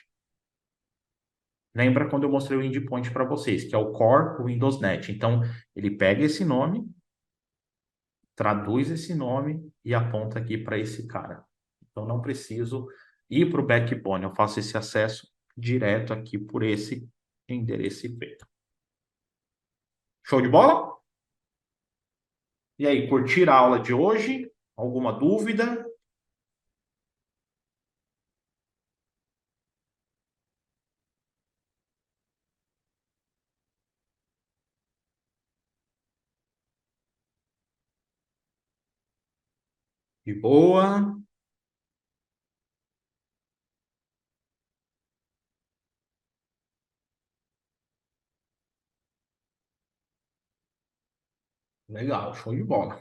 Lembra quando eu mostrei o endpoint para vocês, que é o Core Windows Net. Então, ele pega esse nome, traduz esse nome e aponta aqui para esse cara. Então, não preciso ir para o backbone. Eu faço esse acesso direto aqui por esse endereço IP. Show de bola? E aí, curtir a aula de hoje? Alguma dúvida? De boa? Legal, show de bola.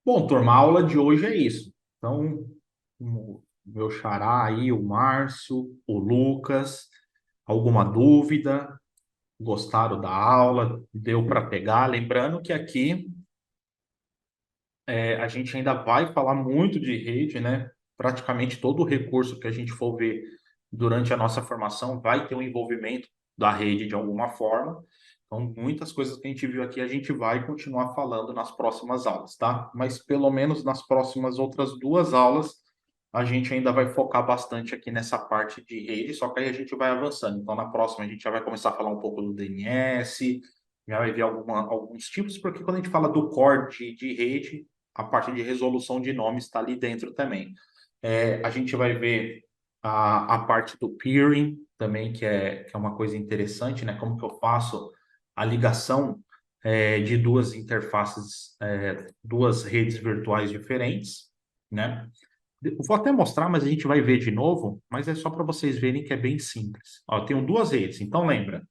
Bom, turma, a aula de hoje é isso. Então, o meu xará aí, o Márcio, o Lucas, alguma dúvida? Gostaram da aula? Deu para pegar? Lembrando que aqui a gente ainda vai falar muito de rede, né? Praticamente todo o recurso que a gente for ver durante a nossa formação vai ter um envolvimento da rede de alguma forma. Então, muitas coisas que a gente viu aqui, a gente vai continuar falando nas próximas aulas, tá? Mas pelo menos nas próximas outras duas aulas, a gente ainda vai focar bastante aqui nessa parte de rede, só que aí a gente vai avançando. Então, na próxima, a gente já vai começar a falar um pouco do DNS, já vai ver alguns tipos, porque quando a gente fala do core de rede, a parte de resolução de nomes está ali dentro também. A gente vai ver a parte do peering também, que é uma coisa interessante, né? Como que eu faço a ligação de duas interfaces, duas redes virtuais diferentes, né? Eu vou até mostrar, mas a gente vai ver de novo, mas é só para vocês verem que é bem simples. Ó, eu tenho duas redes, então lembra,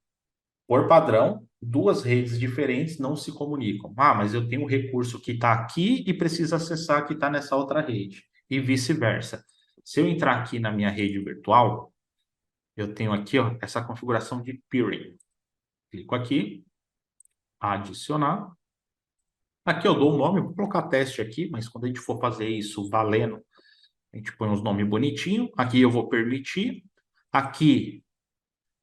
Por padrão, duas redes diferentes não se comunicam. Ah, mas eu tenho um recurso que está aqui e precisa acessar que está nessa outra rede, e vice-versa. Se eu entrar aqui na minha rede virtual, eu tenho aqui ó, essa configuração de peering. Clico aqui, adicionar. Aqui eu dou um nome, vou colocar teste aqui, mas quando a gente for fazer isso valendo, a gente põe uns nomes bonitinhos. Aqui eu vou permitir. Aqui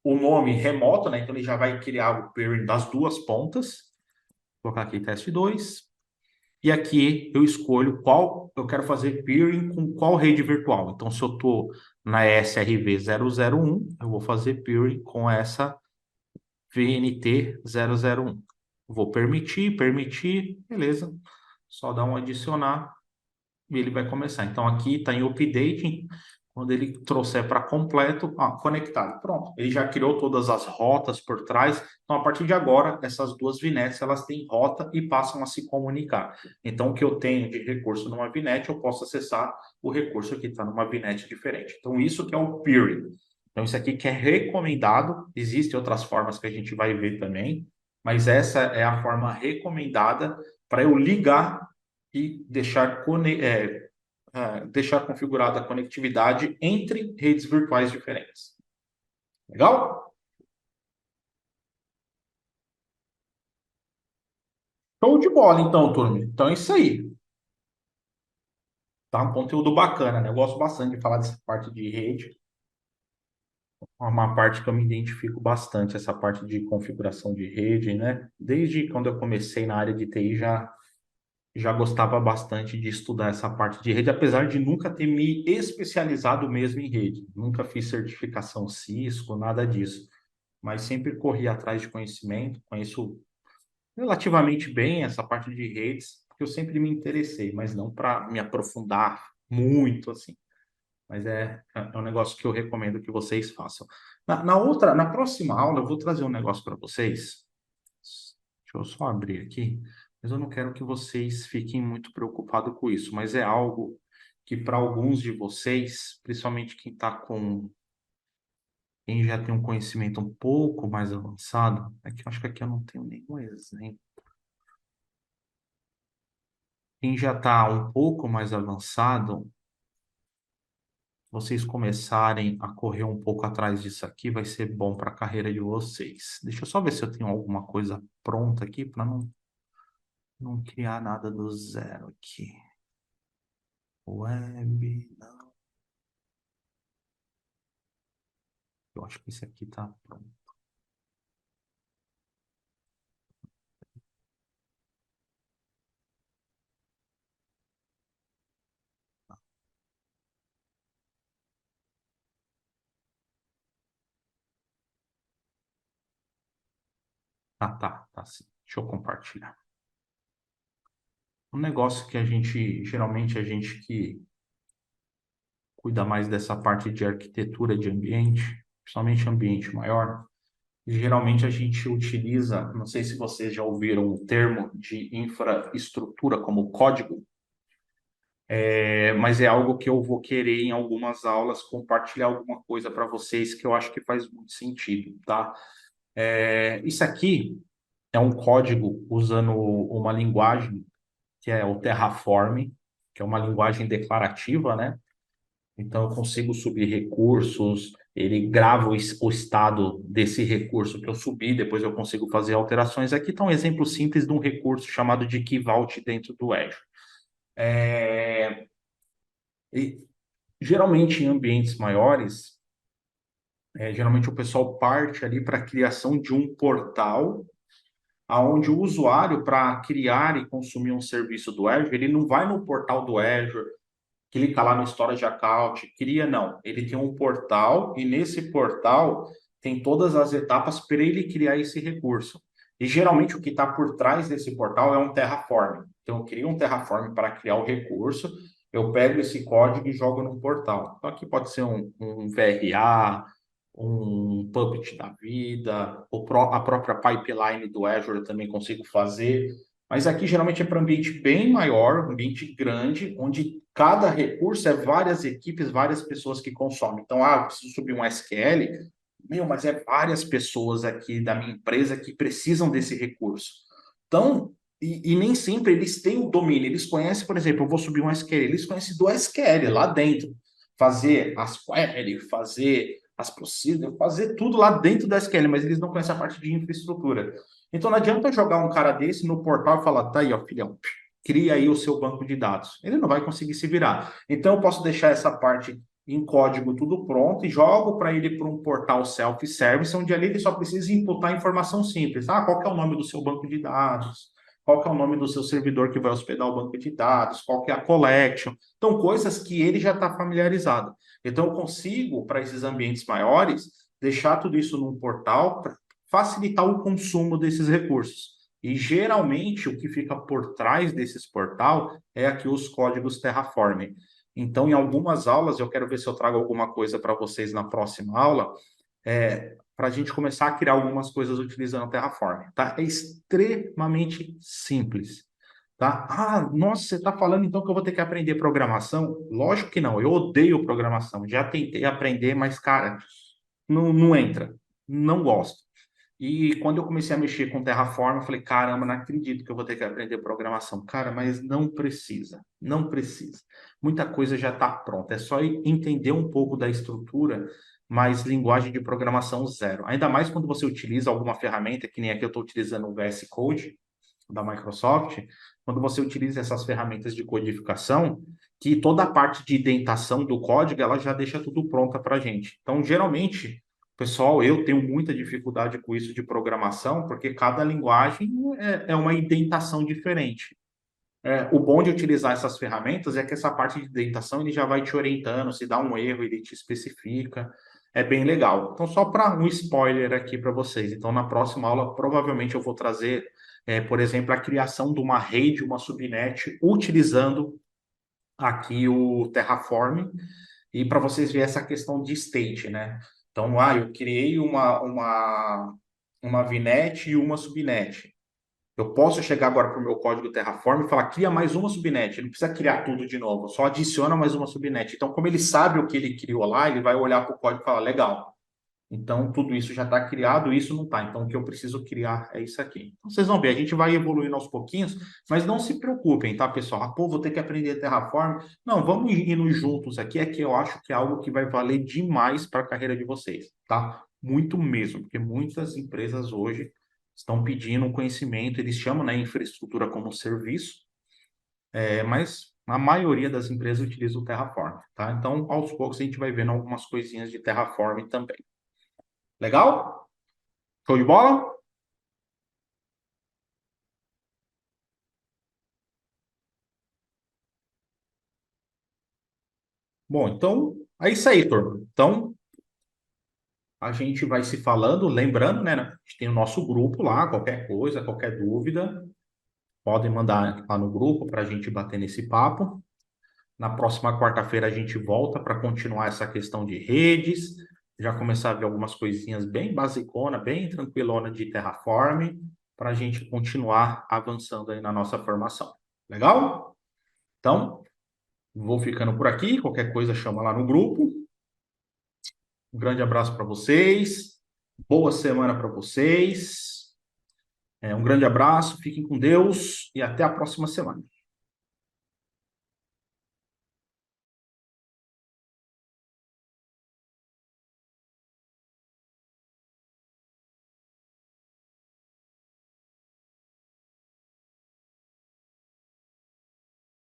o nome remoto, né? Então ele já vai criar o peering das duas pontas. Vou colocar aqui teste 2. E aqui eu escolho qual eu quero fazer peering com qual rede virtual. Então, se eu estou na SRV001, eu vou fazer peering com essa VNT001. Vou permitir, beleza. Só dar um adicionar e ele vai começar. Então, aqui está em updating. Quando ele trouxer para completo, conectado. Pronto, ele já criou todas as rotas por trás. Então, a partir de agora, essas duas VNets, elas têm rota e passam a se comunicar. Então, o que eu tenho de recurso numa VNet, eu posso acessar o recurso que está numa VNet diferente. Então, isso que é o peering. Então, isso aqui que é recomendado. Existem outras formas que a gente vai ver também, mas essa é a forma recomendada para eu ligar e deixar configurada a conectividade entre redes virtuais diferentes. Legal? Show de bola, então, turma. Então é isso aí. Tá um conteúdo bacana, né? Eu gosto bastante de falar dessa parte de rede. É uma parte que eu me identifico bastante, essa parte de configuração de rede, né? Desde quando eu comecei na área de TI, já gostava bastante de estudar essa parte de rede, apesar de nunca ter me especializado mesmo em rede. Nunca fiz certificação Cisco, nada disso. Mas sempre corri atrás de conhecimento, conheço relativamente bem essa parte de redes, porque eu sempre me interessei, mas não para me aprofundar muito assim. Mas é um negócio que eu recomendo que vocês façam. Na próxima aula, eu vou trazer um negócio para vocês. Deixa eu só abrir aqui, mas eu não quero que vocês fiquem muito preocupados com isso, mas é algo que para alguns de vocês, principalmente quem já tem um conhecimento um pouco mais avançado, é que eu acho que aqui eu não tenho nenhum exemplo. Quem já está um pouco mais avançado, vocês começarem a correr um pouco atrás disso aqui, vai ser bom para a carreira de vocês. Deixa eu só ver se eu tenho alguma coisa pronta aqui para não criar nada do zero aqui. Web, não. Eu acho que esse aqui está pronto. Tá sim. Deixa eu compartilhar. Um negócio que geralmente a gente que cuida mais dessa parte de arquitetura de ambiente, principalmente ambiente maior, geralmente a gente utiliza, não sei se vocês já ouviram o termo de infraestrutura como código, mas é algo que eu vou querer em algumas aulas compartilhar alguma coisa para vocês que eu acho que faz muito sentido, tá? Isso aqui é um código usando uma linguagem que é o Terraform, que é uma linguagem declarativa, né? Então, eu consigo subir recursos, ele grava o estado desse recurso que eu subi, depois eu consigo fazer alterações. Aqui está um exemplo simples de um recurso chamado de Key Vault dentro do Azure. E, geralmente, em ambientes maiores, geralmente o pessoal parte ali para a criação de um portal aonde o usuário, para criar e consumir um serviço do Azure, ele não vai no portal do Azure, clica lá no Storage Account, cria, não. Ele tem um portal e nesse portal tem todas as etapas para ele criar esse recurso. E geralmente o que está por trás desse portal é um Terraform. Então eu crio um Terraform para criar o recurso, eu pego esse código e jogo no portal. Então aqui pode ser um VRA, um Puppet da vida, a própria pipeline do Azure eu também consigo fazer. Mas aqui geralmente é para um ambiente bem maior, um ambiente grande, onde cada recurso é várias equipes, várias pessoas que consomem. Então, eu preciso subir um SQL, Meu, mas é várias pessoas aqui da minha empresa que precisam desse recurso. Então, e nem sempre eles têm o domínio. Eles conhecem, por exemplo, eu vou subir um SQL, eles conhecem do SQL lá dentro. Fazer as query, fazer as procedures, fazer tudo lá dentro do SQL, mas eles não conhecem a parte de infraestrutura. Então não adianta eu jogar um cara desse no portal e falar, tá aí, ó, filhão, cria aí o seu banco de dados. Ele não vai conseguir se virar. Então eu posso deixar essa parte em código tudo pronto e jogo para ele para um portal self-service, onde ali ele só precisa imputar informação simples. Ah, qual que é o nome do seu banco de dados? Qual que é o nome do seu servidor que vai hospedar o banco de dados? Qual que é a collection? Então, coisas que ele já está familiarizado. Então, eu consigo, para esses ambientes maiores, deixar tudo isso num portal para facilitar o consumo desses recursos. E geralmente o que fica por trás desses portal é aqui os códigos Terraform. Então, em algumas aulas, eu quero ver se eu trago alguma coisa para vocês na próxima aula, para a gente começar a criar algumas coisas utilizando Terraform, tá? É extremamente simples, tá? Ah, nossa, você está falando então que eu vou ter que aprender programação? Lógico que não, eu odeio programação. Já tentei aprender, mas, cara, não entra, não gosto. E quando eu comecei a mexer com Terraform, eu falei, caramba, não acredito que eu vou ter que aprender programação. Cara, mas não precisa, não precisa. Muita coisa já está pronta, é só entender um pouco da estrutura, mas linguagem de programação zero. Ainda mais quando você utiliza alguma ferramenta, que nem aqui eu estou utilizando o VS Code da Microsoft, quando você utiliza essas ferramentas de codificação, que toda a parte de indentação do código, ela já deixa tudo pronta para a gente. Então, geralmente, pessoal, eu tenho muita dificuldade com isso de programação, porque cada linguagem é uma indentação diferente. O bom de utilizar essas ferramentas é que essa parte de indentação ele já vai te orientando, se dá um erro, ele te especifica. É bem legal. Então, só para um spoiler aqui para vocês. Então, na próxima aula, provavelmente eu vou trazer, por exemplo, a criação de uma rede, uma subnet, utilizando aqui o Terraform, e para vocês verem essa questão de state, né? Então, eu criei uma VNet e uma subnet. Eu posso chegar agora para o meu código Terraform e falar, cria mais uma subnet. Ele não precisa criar tudo de novo, só adiciona mais uma subnet. Então, como ele sabe o que ele criou lá, ele vai olhar para o código e falar, legal. Então, tudo isso já está criado, isso não está. Então, o que eu preciso criar é isso aqui. Então, vocês vão ver, a gente vai evoluindo aos pouquinhos, mas não se preocupem, tá, pessoal? Ah, pô, vou ter que aprender Terraform. Não, vamos indo juntos aqui, é que eu acho que é algo que vai valer demais para a carreira de vocês, tá? Muito mesmo, porque muitas empresas hoje estão pedindo um conhecimento, eles chamam, né, infraestrutura como serviço, mas a maioria das empresas utiliza o Terraform, tá? Então, aos poucos, a gente vai vendo algumas coisinhas de Terraform também. Legal? Show de bola? Bom, então é isso aí, turma. Então a gente vai se falando, lembrando, né? A gente tem o nosso grupo lá, qualquer coisa, qualquer dúvida, podem mandar lá no grupo para a gente bater nesse papo. Na próxima quarta-feira a gente volta para continuar essa questão de redes, já começar a ver algumas coisinhas bem basicona, bem tranquilona de Terraform, para a gente continuar avançando aí na nossa formação. Legal? Então, vou ficando por aqui. Qualquer coisa, chama lá no grupo. Um grande abraço para vocês. Boa semana para vocês. Um grande abraço, fiquem com Deus e até a próxima semana.